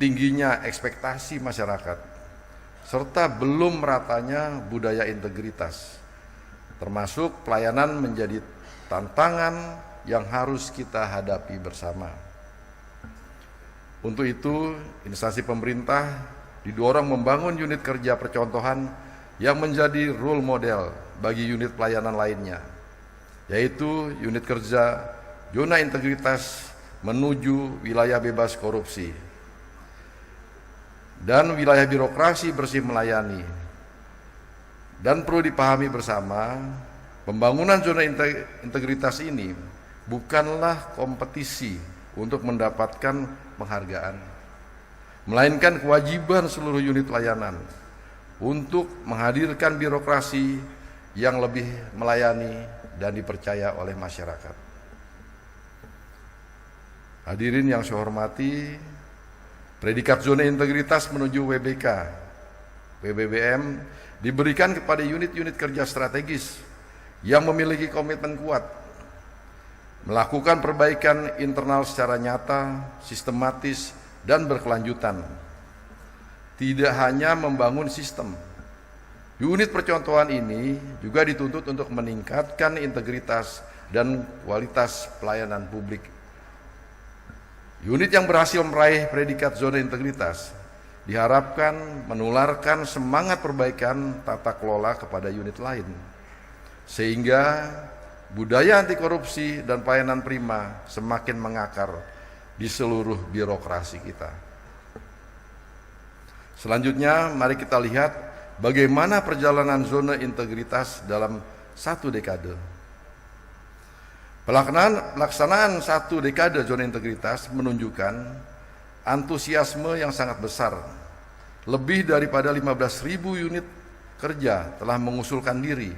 tingginya ekspektasi masyarakat, serta belum meratanya budaya integritas, termasuk pelayanan menjadi tantangan yang harus kita hadapi bersama. Untuk itu, instansi pemerintah didorong membangun unit kerja percontohan yang menjadi role model bagi unit pelayanan lainnya, yaitu unit kerja zona integritas menuju wilayah bebas korupsi dan wilayah birokrasi bersih melayani. Dan perlu dipahami bersama, pembangunan zona integritas ini bukanlah kompetisi untuk mendapatkan penghargaan, melainkan kewajiban seluruh unit layanan untuk menghadirkan birokrasi yang lebih melayani dan dipercaya oleh masyarakat. Hadirin yang saya hormati, predikat zona integritas menuju WBK, WBBM diberikan kepada unit-unit kerja strategis yang memiliki komitmen kuat, melakukan perbaikan internal secara nyata, sistematis, dan berkelanjutan. Tidak hanya membangun sistem, unit percontohan ini juga dituntut untuk meningkatkan integritas dan kualitas pelayanan publik. Unit yang berhasil meraih predikat zona integritas diharapkan menularkan semangat perbaikan tata kelola kepada unit lain, sehingga budaya anti korupsi dan pelayanan prima semakin mengakar di seluruh birokrasi kita. Selanjutnya, mari kita lihat bagaimana perjalanan zona integritas dalam satu dekade. Pelaksanaan satu dekade zona integritas menunjukkan antusiasme yang sangat besar. Lebih daripada 15.000 unit kerja telah mengusulkan diri,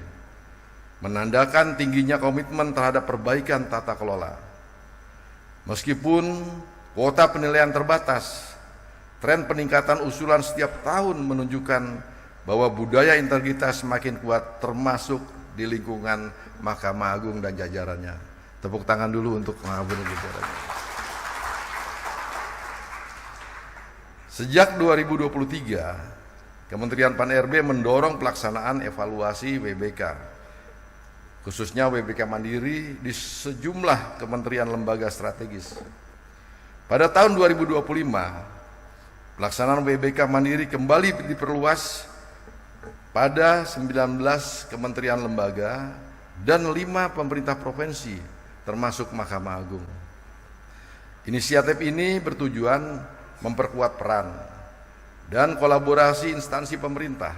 menandakan tingginya komitmen terhadap perbaikan tata kelola. Meskipun kuota penilaian terbatas, tren peningkatan usulan setiap tahun menunjukkan bahwa budaya integritas semakin kuat, termasuk di lingkungan Mahkamah Agung dan jajarannya. Tepuk tangan dulu untuk Mahkamah Agung dan jajarannya. Sejak 2023, Kementerian Pan-RB mendorong pelaksanaan evaluasi WBK, khususnya WBK Mandiri di sejumlah kementerian lembaga strategis. Pada tahun 2025, pelaksanaan WBK Mandiri kembali diperluas pada 19 kementerian lembaga dan 5 pemerintah provinsi, termasuk Mahkamah Agung. Inisiatif ini bertujuan memperkuat peran dan kolaborasi instansi pemerintah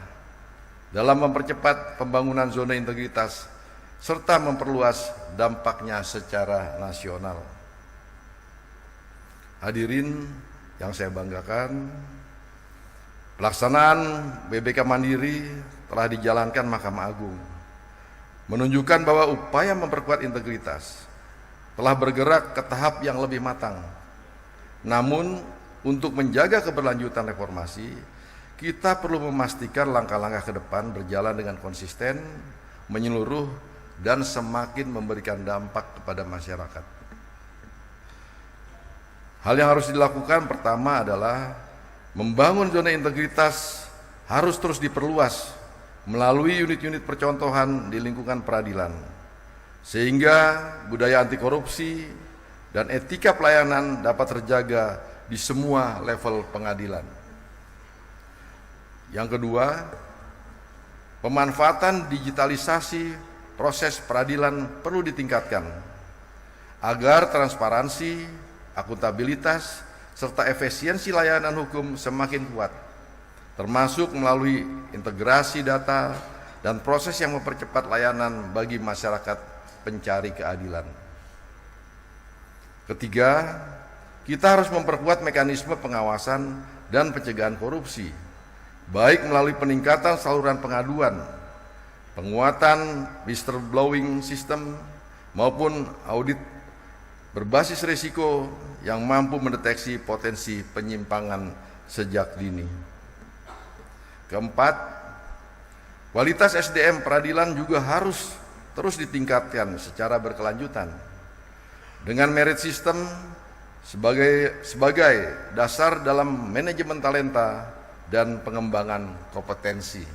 dalam mempercepat pembangunan zona integritas serta memperluas dampaknya secara nasional. Hadirin yang saya banggakan, Pelaksanaan BBK Mandiri telah dijalankan Mahkamah Agung, menunjukkan bahwa upaya memperkuat integritas telah bergerak ke tahap yang lebih matang. Namun, untuk menjaga keberlanjutan reformasi, kita perlu memastikan langkah-langkah ke depan berjalan dengan konsisten, menyeluruh, dan semakin memberikan dampak kepada masyarakat. Hal yang harus dilakukan pertama adalah membangun zona integritas harus terus diperluas melalui unit-unit percontohan di lingkungan peradilan, sehingga budaya anti korupsi dan etika pelayanan dapat terjaga di semua level pengadilan. Yang kedua, pemanfaatan digitalisasi proses peradilan perlu ditingkatkan agar transparansi, akuntabilitas, serta efisiensi layanan hukum semakin kuat, termasuk melalui integrasi data dan proses yang mempercepat layanan bagi masyarakat pencari keadilan. Ketiga, kita harus memperkuat mekanisme pengawasan dan pencegahan korupsi, baik melalui peningkatan saluran pengaduan, penguatan whistleblowing system, maupun audit berbasis risiko yang mampu mendeteksi potensi penyimpangan sejak dini. Keempat, kualitas SDM peradilan juga harus terus ditingkatkan secara berkelanjutan dengan merit system sebagai dasar dalam manajemen talenta dan pengembangan kompetensi.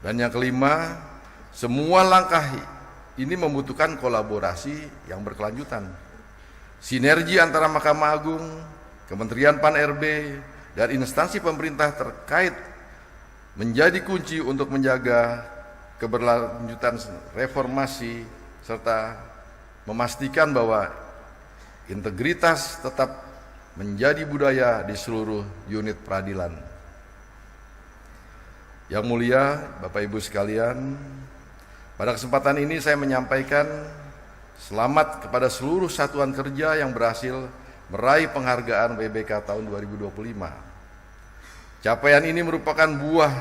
Dan yang kelima, semua langkah ini membutuhkan kolaborasi yang berkelanjutan. Sinergi antara Mahkamah Agung, Kementerian Pan-RB, dan instansi pemerintah terkait menjadi kunci untuk menjaga keberlanjutan reformasi serta memastikan bahwa integritas tetap menjadi budaya di seluruh unit peradilan. Yang mulia Bapak Ibu sekalian, pada kesempatan ini saya menyampaikan selamat kepada seluruh satuan kerja yang berhasil meraih penghargaan BBK tahun 2025. Capaian ini merupakan buah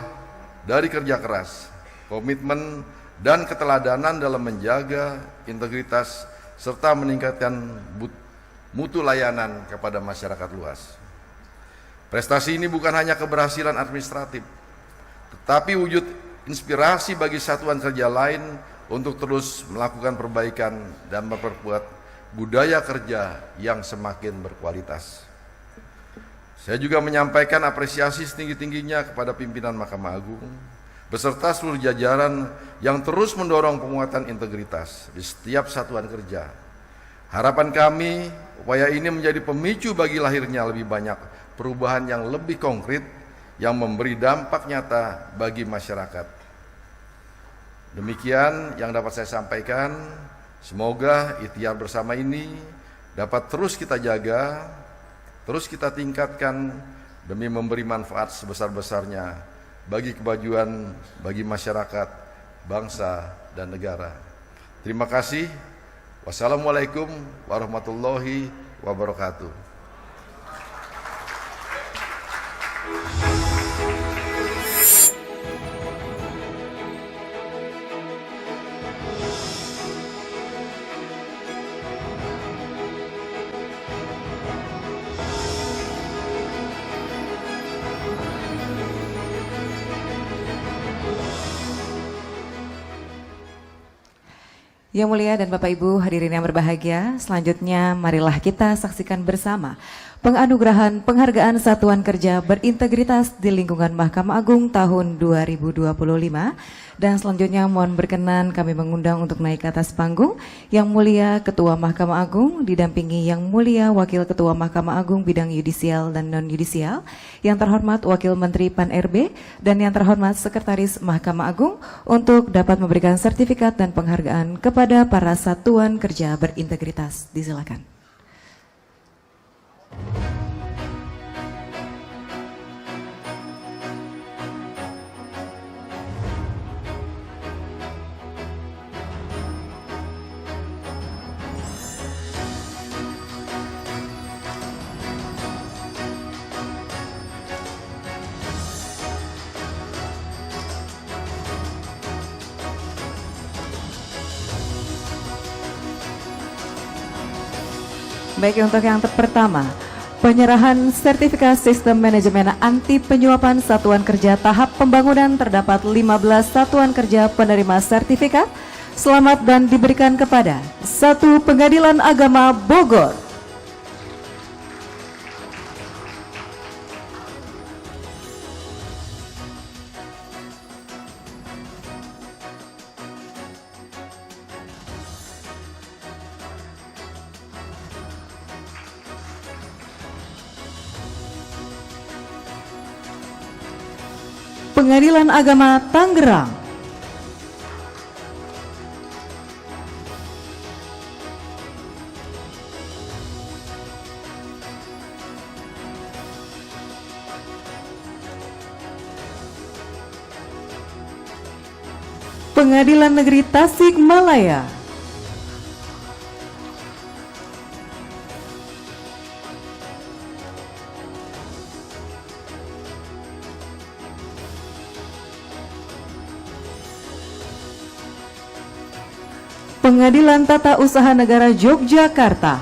dari kerja keras, komitmen, dan keteladanan dalam menjaga integritas serta meningkatkan mutu layanan kepada masyarakat luas. Prestasi ini bukan hanya keberhasilan administratif, tetapi wujud inspirasi bagi satuan kerja lain untuk terus melakukan perbaikan dan memperkuat budaya kerja yang semakin berkualitas. Saya juga menyampaikan apresiasi setinggi-tingginya kepada pimpinan Mahkamah Agung beserta seluruh jajaran yang terus mendorong penguatan integritas di setiap satuan kerja. Harapan kami, upaya ini menjadi pemicu bagi lahirnya lebih banyak perubahan yang lebih konkret yang memberi dampak nyata bagi masyarakat. Demikian yang dapat saya sampaikan. Semoga ikhtiar bersama ini dapat terus kita jaga, terus kita tingkatkan demi memberi manfaat sebesar-besarnya bagi kemajuan bagi masyarakat, bangsa, dan negara. Terima kasih. Wassalamualaikum warahmatullahi wabarakatuh. Yang mulia dan Bapak Ibu hadirin yang berbahagia, selanjutnya marilah kita saksikan bersama penganugerahan penghargaan Satuan Kerja Berintegritas di lingkungan Mahkamah Agung tahun 2025. Dan selanjutnya mohon berkenan kami mengundang untuk naik ke atas panggung Yang Mulia Ketua Mahkamah Agung didampingi Yang Mulia Wakil Ketua Mahkamah Agung bidang yudisial dan non-yudisial, yang terhormat Wakil Menteri Pan-RB, dan yang terhormat Sekretaris Mahkamah Agung untuk dapat memberikan sertifikat dan penghargaan kepada para satuan kerja berintegritas. Disilakan. Baik, untuk yang pertama, penyerahan sertifikat sistem manajemen anti penyuapan satuan kerja tahap pembangunan terdapat 15 satuan kerja penerima sertifikat. Selamat dan diberikan kepada 1 Pengadilan Agama Bogor. Pengadilan Agama Tangerang. Pengadilan Negeri Tasikmalaya. Pengadilan Tata Usaha Negara Yogyakarta.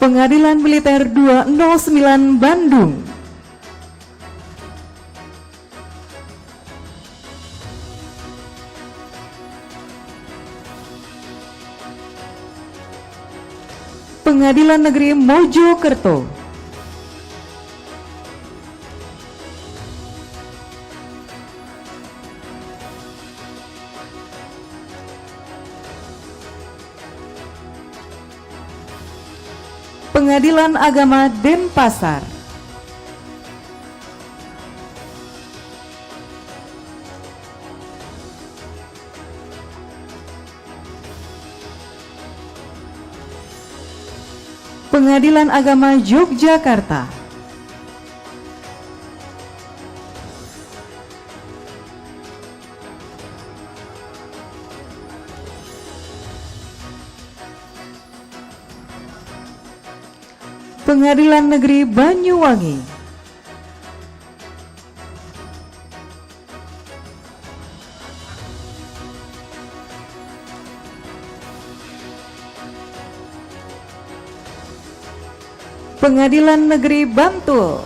Pengadilan Militer 209 Bandung. Pengadilan Negeri Mojokerto. Pengadilan Agama Denpasar. Pengadilan Agama Yogyakarta. Pengadilan Negeri Banyuwangi. Pengadilan Negeri Bantul.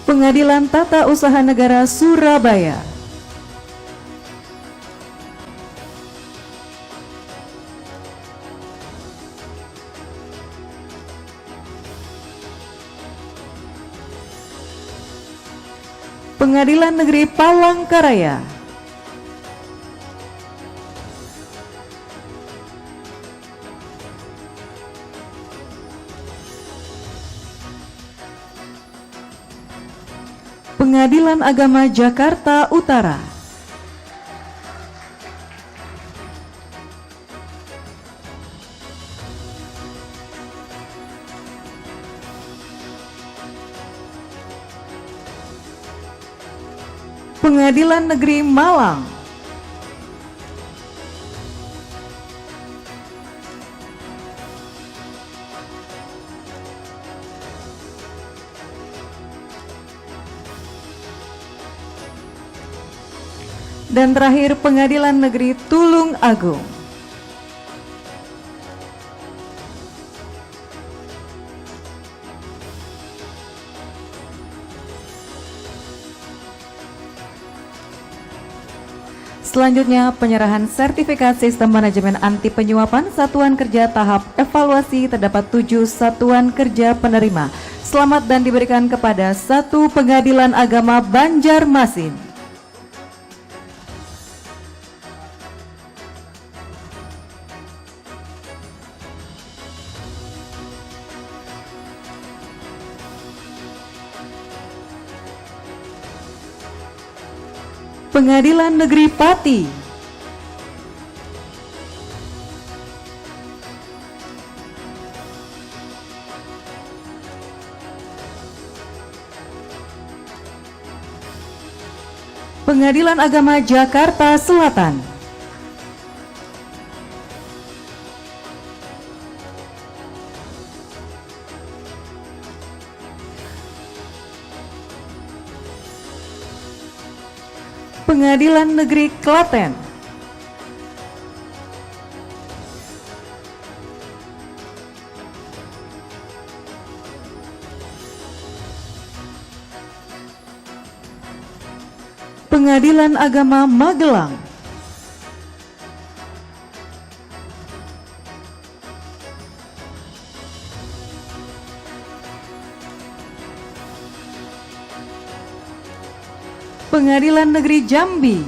Pengadilan Tata Usaha Negara Surabaya. Pengadilan Negeri Palangkaraya. Pengadilan Agama Jakarta Utara. Pengadilan Negeri Malang. Dan terakhir Pengadilan Negeri Tulung Agung. Selanjutnya penyerahan sertifikat sistem manajemen anti penyuapan satuan kerja tahap evaluasi terdapat 7 satuan kerja penerima. Selamat dan diberikan kepada 1 Pengadilan Agama Banjarmasin. Pengadilan Negeri Pati. Pengadilan Agama Jakarta Selatan. Pengadilan Negeri Klaten. Pengadilan Agama Magelang. Pengadilan Negeri Jambi.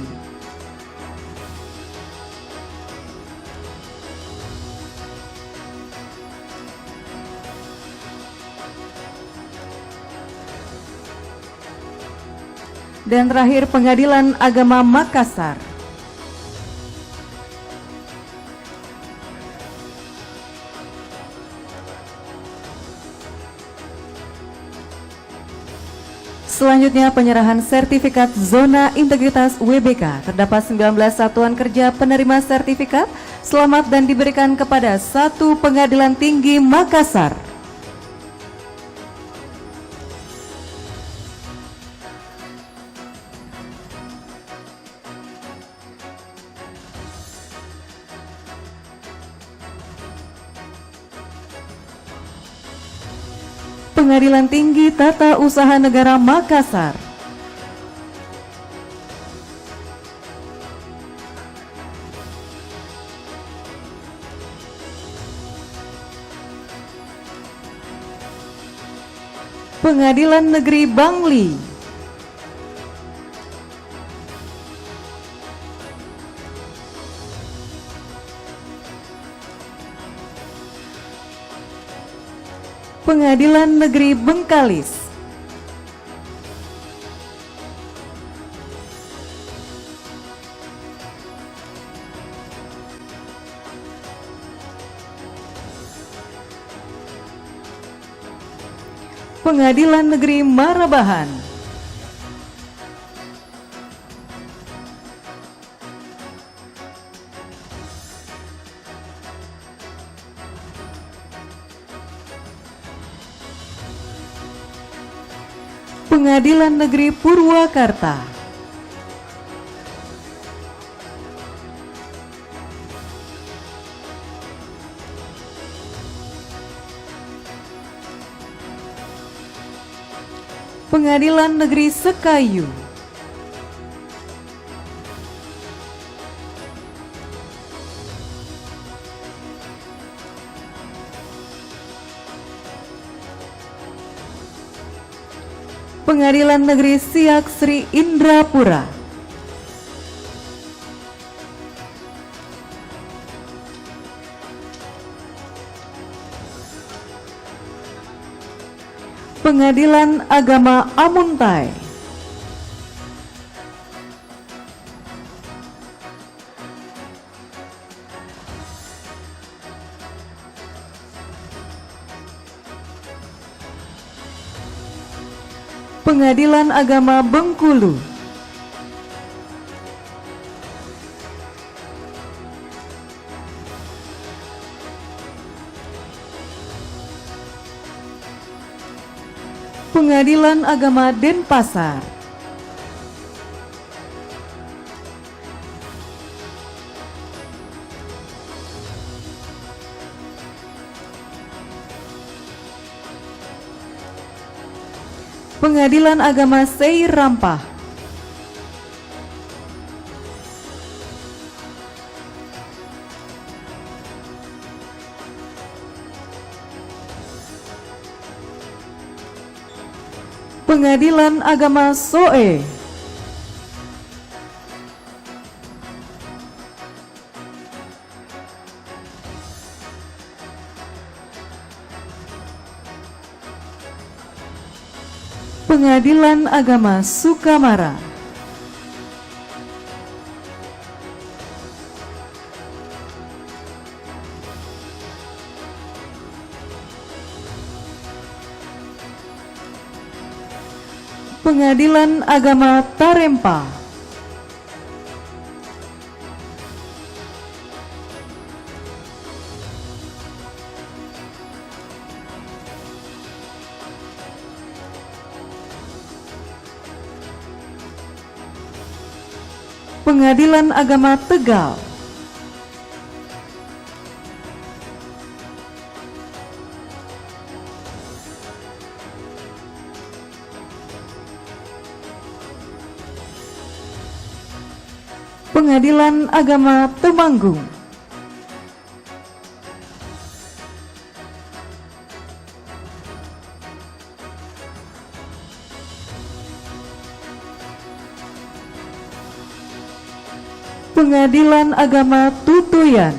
Dan terakhir Pengadilan Agama Makassar. Selanjutnya penyerahan sertifikat zona integritas WBK. Terdapat 19 satuan kerja penerima sertifikat. Selamat dan diberikan kepada 1 Pengadilan Tinggi Makassar. Pengadilan Tinggi Tata Usaha Negara Makassar. Pengadilan Negeri Bangli. Pengadilan Negeri Bengkalis. Pengadilan Negeri Marabahan. Pengadilan Negeri Purwakarta. Pengadilan Negeri Sekayu. Pengadilan Negeri Siak Sri Indrapura. Pengadilan Agama Amuntai. Pengadilan Agama Bengkulu. Pengadilan Agama Denpasar. Pengadilan Agama Seirampah. Pengadilan Agama Soe. Pengadilan Agama Sukamara. Pengadilan Agama Tarempa. Pengadilan Agama Tegal. Pengadilan Agama Temanggung. Pengadilan Agama Tutuyan.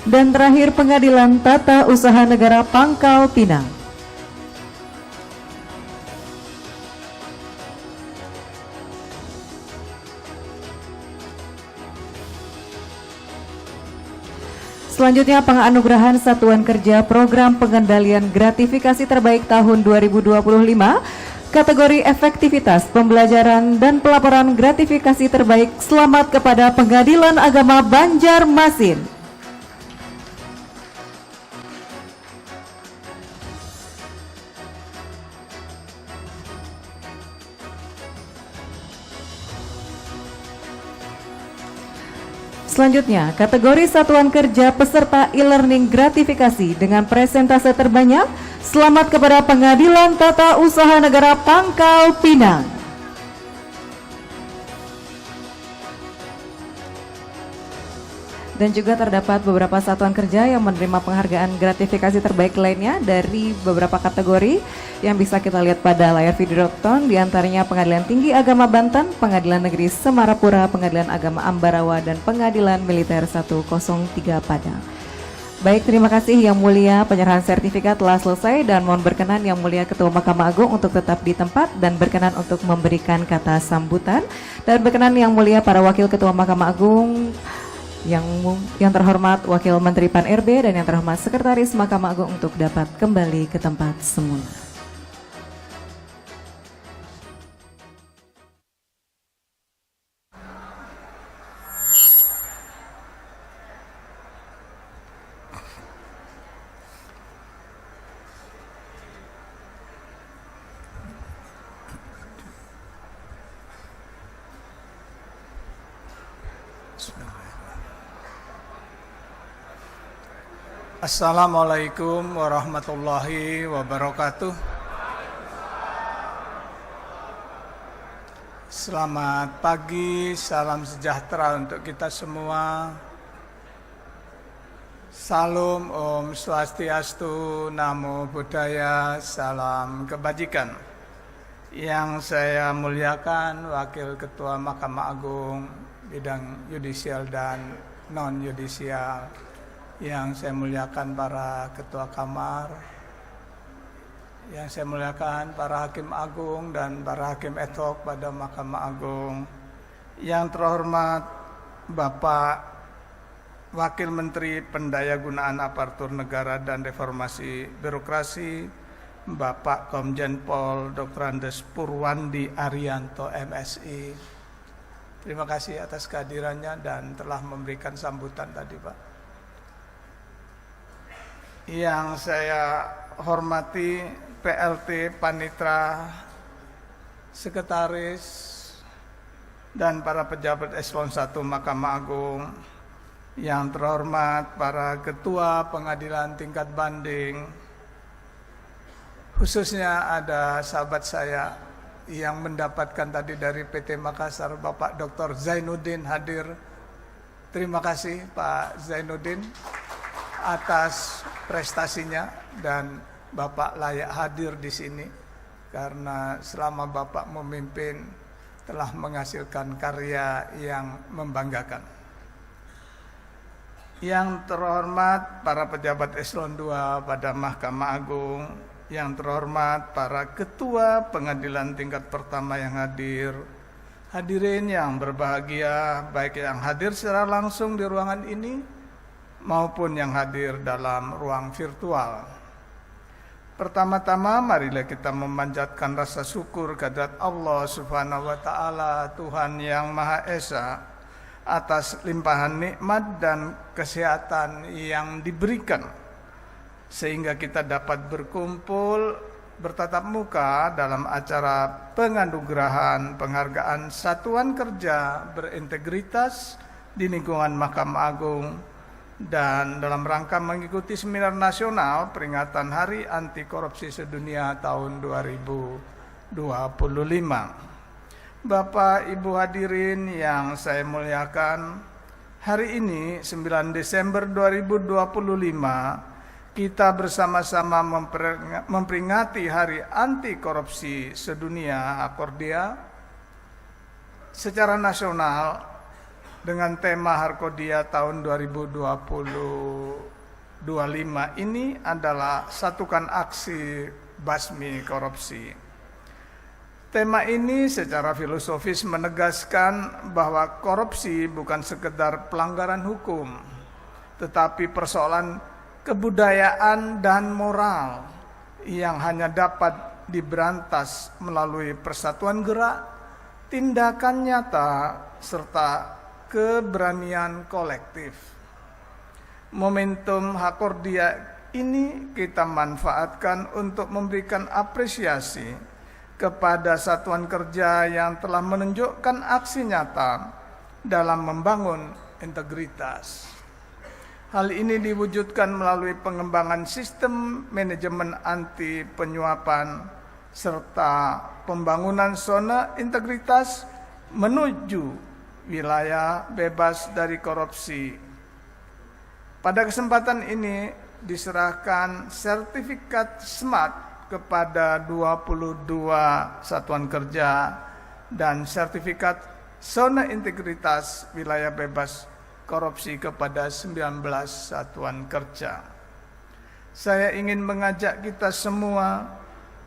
Dan terakhir Pengadilan Tata Usaha Negara Pangkal Pinang. Selanjutnya penganugerahan Satuan Kerja Program Pengendalian Gratifikasi Terbaik tahun 2025, kategori efektivitas pembelajaran dan pelaporan gratifikasi terbaik. Selamat kepada Pengadilan Agama Banjarmasin. Selanjutnya, kategori Satuan Kerja Peserta E-Learning Gratifikasi dengan presentase terbanyak. Selamat kepada Pengadilan Tata Usaha Negara Pangkal Pinang. Dan juga terdapat beberapa satuan kerja yang menerima penghargaan gratifikasi terbaik lainnya dari beberapa kategori yang bisa kita lihat pada layar video Dokton, diantaranya Pengadilan Tinggi Agama Banten, Pengadilan Negeri Semarapura, Pengadilan Agama Ambarawa, dan Pengadilan Militer 103 Padang. Baik, terima kasih Yang Mulia, penyerahan sertifikat telah selesai dan mohon berkenan Yang Mulia Ketua Mahkamah Agung untuk tetap di tempat dan berkenan untuk memberikan kata sambutan, dan berkenan Yang Mulia para Wakil Ketua Mahkamah Agung, yang terhormat Wakil Menteri Pan-RB dan yang terhormat Sekretaris Mahkamah Agung untuk dapat kembali ke tempat semula. Assalamualaikum warahmatullahi wabarakatuh. Selamat pagi, salam sejahtera untuk kita semua. Salam Om Swastiastu, Namo Buddhaya, salam kebajikan. Yang saya muliakan Wakil Ketua Mahkamah Agung bidang yudisial dan non-yudisial, yang saya muliakan para ketua kamar, yang saya muliakan para hakim agung dan para hakim ad hoc pada Mahkamah Agung, yang terhormat Bapak Wakil Menteri Pendayagunaan Aparatur Negara dan Reformasi Birokrasi, Bapak Komjen Pol Dr. Andes Purwandi Arianto MSI. Terima kasih atas kehadirannya dan telah memberikan sambutan tadi, Pak. Yang saya hormati PLT, Panitra, Sekretaris, dan para pejabat Eselon 1 Mahkamah Agung, yang terhormat para Ketua Pengadilan Tingkat Banding, khususnya ada sahabat saya yang mendapatkan tadi dari PT Makassar, Bapak Dr. Zainuddin hadir. Terima kasih Pak Zainuddin atas prestasinya, dan Bapak layak hadir di sini karena selama Bapak memimpin telah menghasilkan karya yang membanggakan. Yang terhormat para pejabat Eselon 2 pada Mahkamah Agung, yang terhormat para ketua pengadilan tingkat pertama yang hadir, hadirin yang berbahagia, baik yang hadir secara langsung di ruangan ini maupun yang hadir dalam ruang virtual. Pertama-tama marilah kita memanjatkan rasa syukur kehadirat Allah Subhanahu wa taala, Tuhan yang Maha Esa, atas limpahan nikmat dan kesehatan yang diberikan, sehingga kita dapat berkumpul bertatap muka dalam acara penganugerahan penghargaan Satuan Kerja Berintegritas di lingkungan Mahkamah Agung dan dalam rangka mengikuti seminar nasional peringatan Hari Anti Korupsi Sedunia tahun 2025. Bapak Ibu hadirin yang saya muliakan, hari ini 9 Desember 2025 kita bersama-sama memperingati Hari Anti Korupsi Sedunia Hakordia secara nasional dengan tema Hakordia tahun 2025 ini adalah Satukan Aksi Basmi Korupsi. Tema ini secara filosofis menegaskan bahwa korupsi bukan sekedar pelanggaran hukum, tetapi persoalan kebudayaan dan moral yang hanya dapat diberantas melalui persatuan gerak, tindakan nyata, serta keberanian kolektif. Momentum Hakordia ini kita manfaatkan untuk memberikan apresiasi kepada satuan kerja yang telah menunjukkan aksi nyata dalam membangun integritas. Hal ini diwujudkan melalui pengembangan sistem manajemen anti penyuapan serta pembangunan zona integritas menuju wilayah bebas dari korupsi. Pada kesempatan ini diserahkan sertifikat SMART kepada 22 satuan kerja dan sertifikat zona integritas wilayah bebas korupsi kepada 19 satuan kerja. Saya ingin mengajak kita semua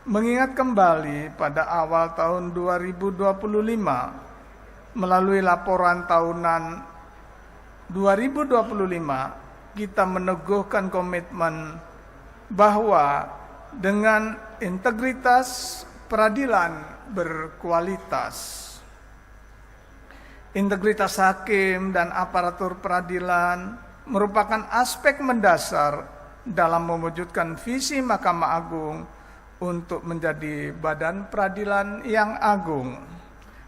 mengingat kembali pada awal tahun 2025 melalui laporan tahunan 2025 kita meneguhkan komitmen bahwa dengan integritas peradilan berkualitas, integritas hakim dan aparatur peradilan merupakan aspek mendasar dalam mewujudkan visi Mahkamah Agung untuk menjadi badan peradilan yang agung.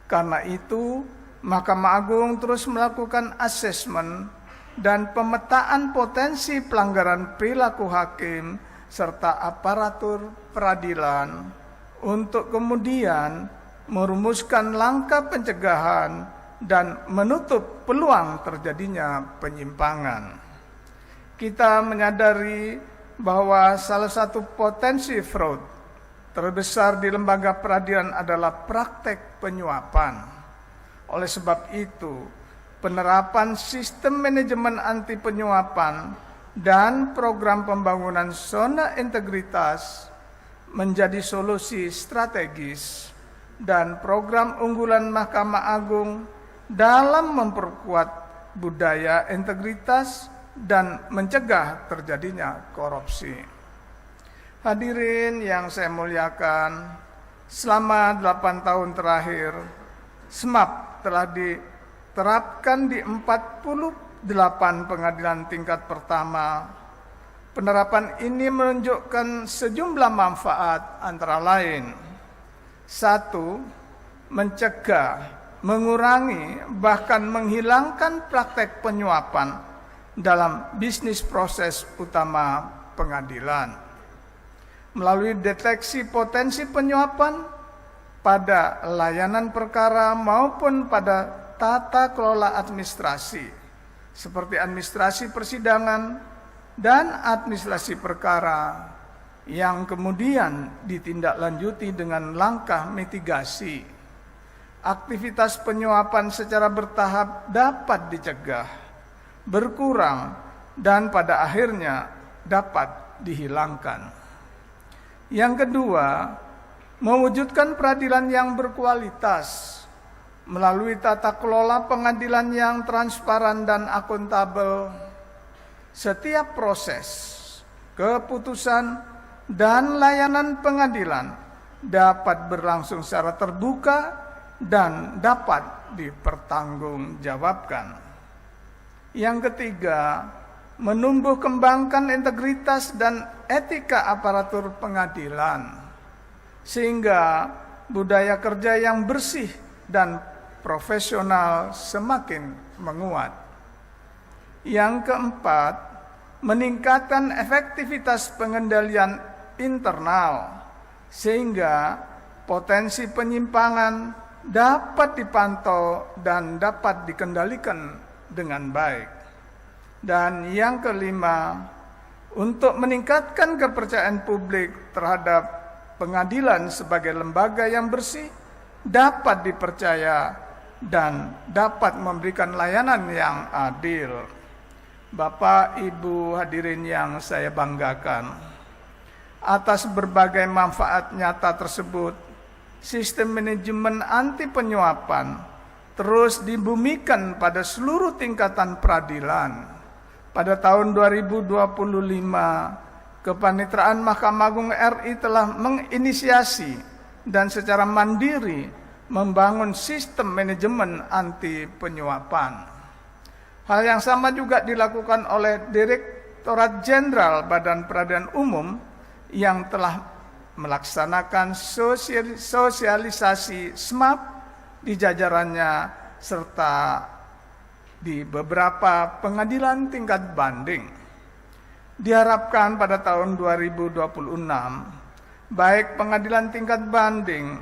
Karena itu, Mahkamah Agung terus melakukan asesmen dan pemetaan potensi pelanggaran perilaku hakim serta aparatur peradilan untuk kemudian merumuskan langkah pencegahan dan menutup peluang terjadinya penyimpangan. Kita menyadari bahwa salah satu potensi fraud terbesar di lembaga peradilan adalah praktek penyuapan. Oleh sebab itu, penerapan sistem manajemen anti penyuapan dan program pembangunan zona integritas menjadi solusi strategis dan program unggulan Mahkamah Agung dalam memperkuat budaya integritas dan mencegah terjadinya korupsi. Hadirin yang saya muliakan, selama 8 tahun terakhir, SMAP telah diterapkan di 48 pengadilan tingkat pertama. Penerapan ini menunjukkan sejumlah manfaat antara lain: 1. Mencegah, mengurangi, bahkan menghilangkan praktek penyuapan dalam bisnis proses utama pengadilan. Melalui deteksi potensi penyuapan pada layanan perkara maupun pada tata kelola administrasi, seperti administrasi persidangan dan administrasi perkara, yang kemudian ditindaklanjuti dengan langkah mitigasi. Aktivitas penyuapan secara bertahap dapat dicegah, berkurang, dan pada akhirnya dapat dihilangkan. Yang kedua, mewujudkan peradilan yang berkualitas melalui tata kelola pengadilan yang transparan dan akuntabel. Setiap proses, keputusan, dan layanan pengadilan dapat berlangsung secara terbuka dan dapat dipertanggungjawabkan. Yang ketiga, menumbuh kembangkan integritas dan etika aparatur pengadilan, sehingga budaya kerja yang bersih dan profesional semakin menguat. Yang keempat, meningkatkan efektivitas pengendalian internal, sehingga potensi penyimpangan dapat dipantau dan dapat dikendalikan dengan baik. Dan yang kelima, untuk meningkatkan kepercayaan publik terhadap pengadilan sebagai lembaga yang bersih, dapat dipercaya, dan dapat memberikan layanan yang adil. Bapak, Ibu hadirin yang saya banggakan, atas berbagai manfaat nyata tersebut, sistem manajemen anti penyuapan terus dibumikan pada seluruh tingkatan peradilan. Pada tahun 2025, Kepaniteraan Mahkamah Agung RI telah menginisiasi dan secara mandiri membangun sistem manajemen anti penyuapan. Hal yang sama juga dilakukan oleh Direktorat Jenderal Badan Peradilan Umum yang telah melaksanakan sosialisasi SMAP di jajarannya serta di beberapa pengadilan tingkat banding. Diharapkan pada tahun 2026, baik pengadilan tingkat banding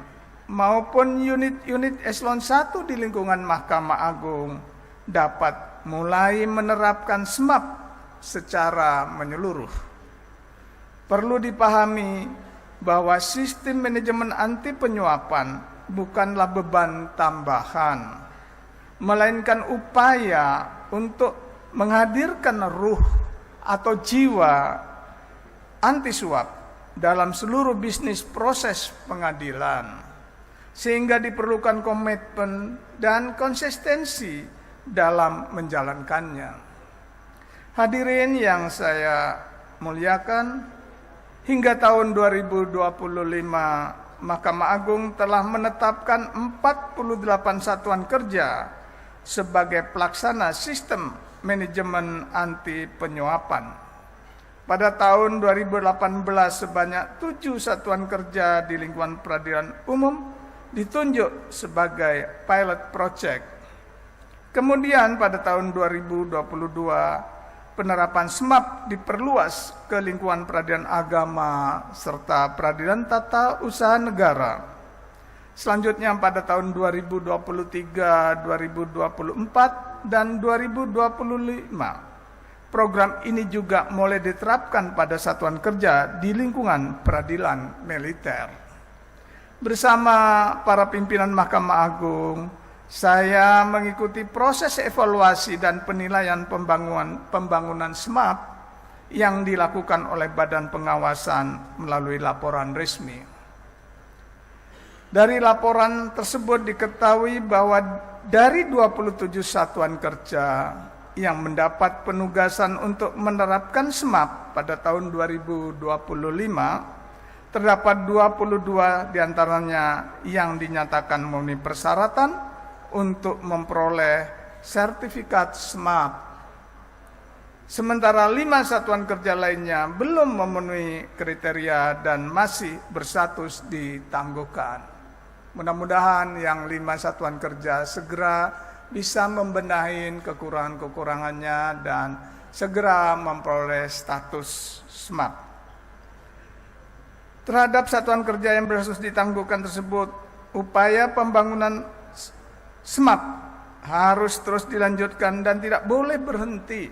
maupun unit-unit eselon 1 di lingkungan Mahkamah Agung dapat mulai menerapkan SMAP secara menyeluruh. Perlu dipahami bahwa sistem manajemen anti penyuapan bukanlah beban tambahan, melainkan upaya untuk menghadirkan ruh atau jiwa anti suap dalam seluruh bisnis proses pengadilan, sehingga diperlukan komitmen dan konsistensi dalam menjalankannya. Hadirin yang saya muliakan, hingga tahun 2025 Mahkamah Agung telah menetapkan 48 satuan kerja sebagai pelaksana sistem manajemen anti penyuapan. Pada tahun 2018 sebanyak 7 satuan kerja di lingkungan peradilan umum ditunjuk sebagai pilot project. Kemudian pada tahun 2022 penerapan SMAP diperluas ke lingkungan peradilan agama serta peradilan tata usaha negara. Selanjutnya pada tahun 2023, 2024, dan 2025, program ini juga mulai diterapkan pada satuan kerja di lingkungan peradilan militer. Bersama para pimpinan Mahkamah Agung, saya mengikuti proses evaluasi dan penilaian pembangunan SMAP yang dilakukan oleh Badan Pengawasan melalui laporan resmi. Dari laporan tersebut diketahui bahwa dari 27 satuan kerja yang mendapat penugasan untuk menerapkan SMAP pada tahun 2025, terdapat 22 diantaranya yang dinyatakan memenuhi persyaratan untuk memperoleh sertifikat SMAP. Sementara 5 satuan kerja lainnya belum memenuhi kriteria dan masih berstatus ditangguhkan. Mudah-mudahan yang 5 satuan kerja segera bisa membenahi kekurangan-kekurangannya dan segera memperoleh status SMAP. Terhadap satuan kerja yang berstatus ditangguhkan tersebut, upaya pembangunan SMAP harus terus dilanjutkan dan tidak boleh berhenti.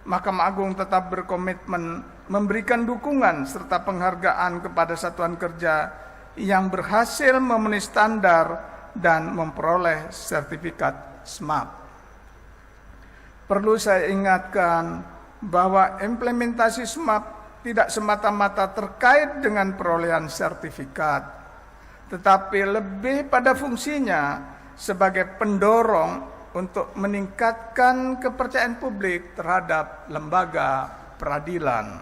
Mahkamah Agung tetap berkomitmen memberikan dukungan serta penghargaan kepada satuan kerja yang berhasil memenuhi standar dan memperoleh sertifikat SMAP. Perlu saya ingatkan bahwa implementasi SMAP tidak semata-mata terkait dengan perolehan sertifikat, tetapi lebih pada fungsinya sebagai pendorong untuk meningkatkan kepercayaan publik terhadap lembaga peradilan.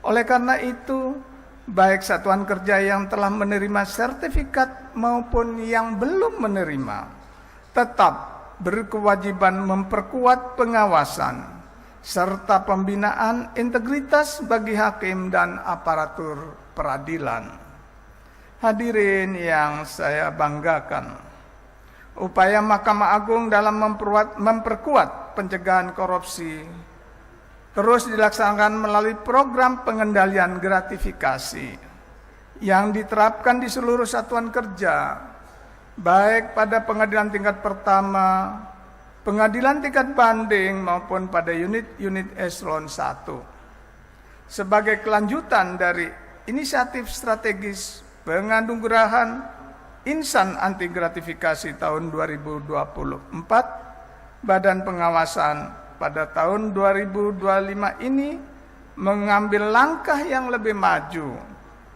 Oleh karena itu, baik satuan kerja yang telah menerima sertifikat maupun yang belum menerima, tetap berkewajiban memperkuat pengawasan serta pembinaan integritas bagi hakim dan aparatur peradilan. Hadirin yang saya banggakan, upaya Mahkamah Agung dalam memperkuat pencegahan korupsi terus dilaksanakan melalui program pengendalian gratifikasi yang diterapkan di seluruh satuan kerja, baik pada pengadilan tingkat pertama, pengadilan tingkat banding maupun pada unit-unit eselon 1. Sebagai kelanjutan dari inisiatif strategis penganugerahan insan anti gratifikasi tahun 2024, Badan Pengawasan pada tahun 2025 ini mengambil langkah yang lebih maju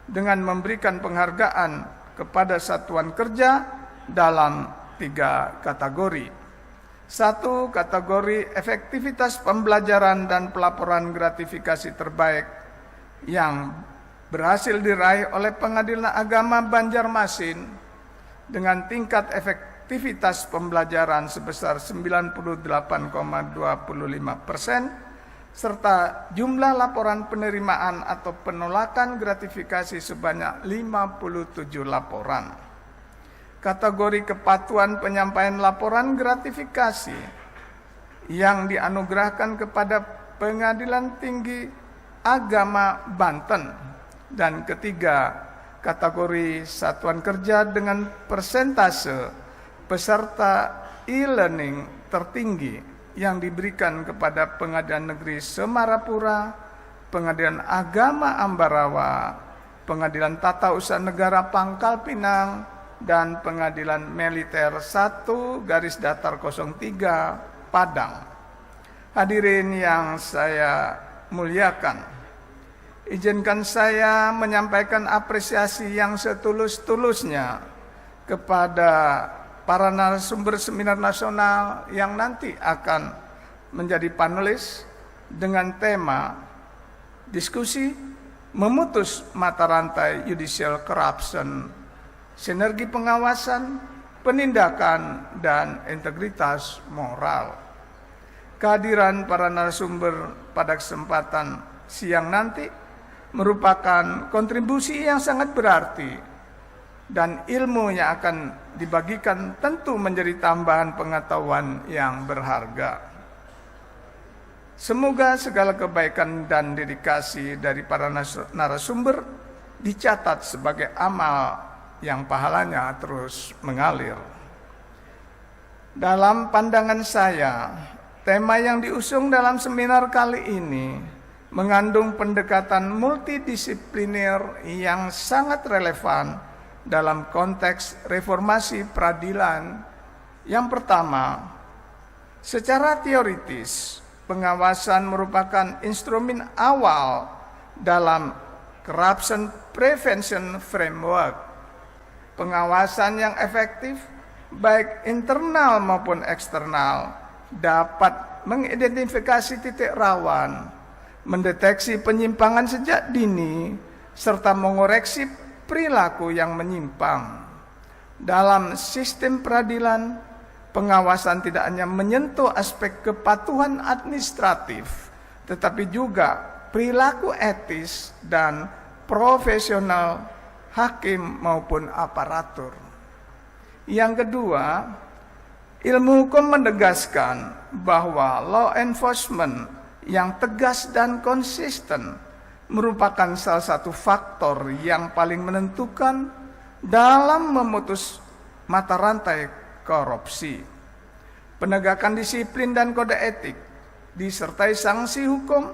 dengan memberikan penghargaan kepada satuan kerja dalam 3 kategori. 1. Kategori efektivitas pembelajaran dan pelaporan gratifikasi terbaik yang berhasil diraih oleh Pengadilan Agama Banjarmasin dengan tingkat efektivitas pembelajaran sebesar 98,25%, serta jumlah laporan penerimaan atau penolakan gratifikasi sebanyak 57 laporan. Kategori kepatuhan penyampaian laporan gratifikasi yang dianugerahkan kepada Pengadilan Tinggi Agama Banten. Dan ketiga, kategori satuan kerja dengan persentase peserta e-learning tertinggi yang diberikan kepada Pengadilan Negeri Semarapura, Pengadilan Agama Ambarawa, Pengadilan Tata Usaha Negara Pangkal Pinang, dan Pengadilan Militer 1-03 Padang. Hadirin yang saya muliakan, izinkan saya menyampaikan apresiasi yang setulus-tulusnya kepada para narasumber seminar nasional yang nanti akan menjadi panelis dengan tema diskusi memutus mata rantai judicial corruption, sinergi pengawasan, penindakan, dan integritas moral. Kehadiran para narasumber pada kesempatan siang nanti merupakan kontribusi yang sangat berarti, dan ilmu yang akan dibagikan tentu menjadi tambahan pengetahuan yang berharga. Semoga segala kebaikan dan dedikasi dari para narasumber dicatat sebagai amal yang pahalanya terus mengalir. Dalam pandangan saya, tema yang diusung dalam seminar kali ini mengandung pendekatan multidisipliner yang sangat relevan dalam konteks reformasi peradilan. Yang pertama, secara teoritis, pengawasan merupakan instrumen awal dalam corruption prevention framework. Pengawasan yang efektif, baik internal maupun eksternal, dapat mengidentifikasi titik rawan, mendeteksi penyimpangan sejak dini, serta mengoreksi perilaku yang menyimpang. Dalam sistem peradilan, pengawasan tidak hanya menyentuh aspek kepatuhan administratif, tetapi juga perilaku etis dan profesional hakim maupun aparatur. Yang kedua, ilmu hukum menegaskan bahwa law enforcement yang tegas dan konsisten merupakan salah satu faktor yang paling menentukan dalam memutus mata rantai korupsi. Penegakan disiplin dan kode etik disertai sanksi hukum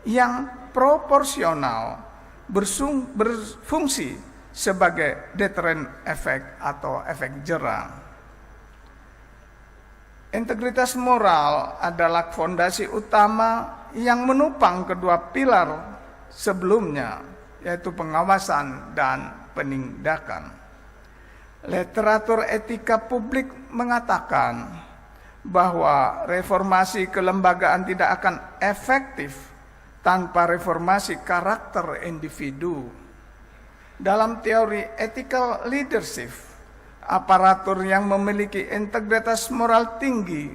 yang proporsional berfungsi sebagai deterrent effect atau efek jera. Integritas moral adalah fondasi utama yang menopang kedua pilar sebelumnya, yaitu pengawasan dan penindakan. Literatur etika publik mengatakan bahwa reformasi kelembagaan tidak akan efektif tanpa reformasi karakter individu. Dalam teori ethical leadership, aparatur yang memiliki integritas moral tinggi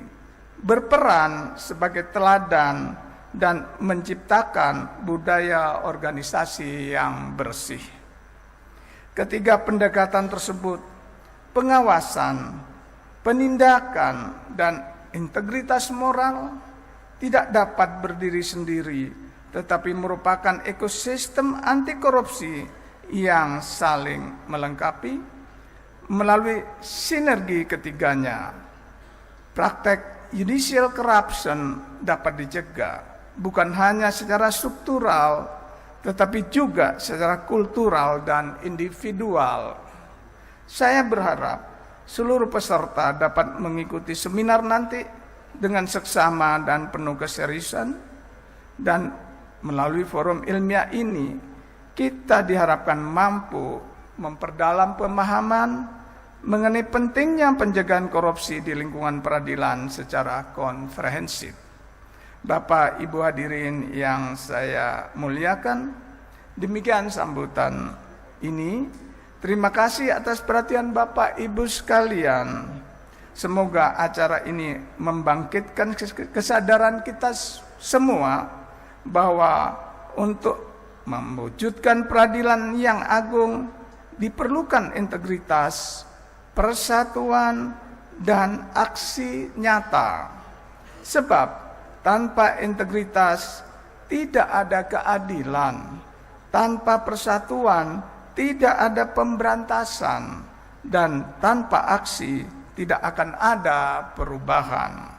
berperan sebagai teladan dan menciptakan budaya organisasi yang bersih. Ketiga pendekatan tersebut, pengawasan, penindakan, dan integritas moral tidak dapat berdiri sendiri, tetapi merupakan ekosistem anti korupsi yang saling melengkapi. Melalui sinergi ketiganya, praktek judicial corruption dapat dicegah, bukan hanya secara struktural, tetapi juga secara kultural dan individual. Saya berharap seluruh peserta dapat mengikuti seminar nanti dengan seksama dan penuh keseriusan, dan melalui forum ilmiah ini kita diharapkan mampu memperdalam pemahaman mengenai pentingnya pencegahan korupsi di lingkungan peradilan secara komprehensif. Bapak Ibu hadirin yang saya muliakan, demikian sambutan ini. Terima kasih atas perhatian Bapak Ibu sekalian. Semoga acara ini membangkitkan kesadaran kita semua bahwa untuk mewujudkan peradilan yang agung diperlukan integritas, persatuan, dan aksi nyata. Sebab tanpa integritas tidak ada keadilan, tanpa persatuan tidak ada pemberantasan, dan tanpa aksi tidak akan ada perubahan.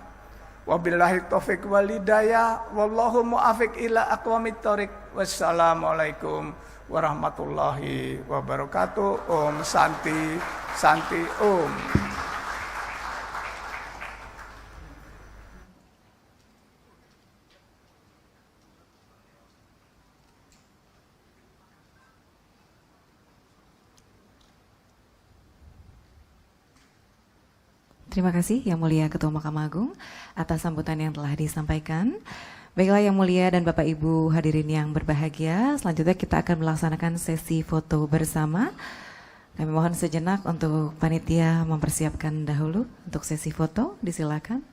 Wabillahi taufiq wal hidayah, wallahu muwaffiq ila aqwamit thoriq. Wassalamualaikum warahmatullahi wabarakatuh. Om Santi, Santi Om. Terima kasih Yang Mulia Ketua Mahkamah Agung atas sambutan yang telah disampaikan. Baiklah Yang Mulia dan Bapak Ibu hadirin yang berbahagia, selanjutnya kita akan melaksanakan sesi foto bersama. Kami mohon sejenak untuk panitia mempersiapkan dahulu untuk sesi foto, disilakan.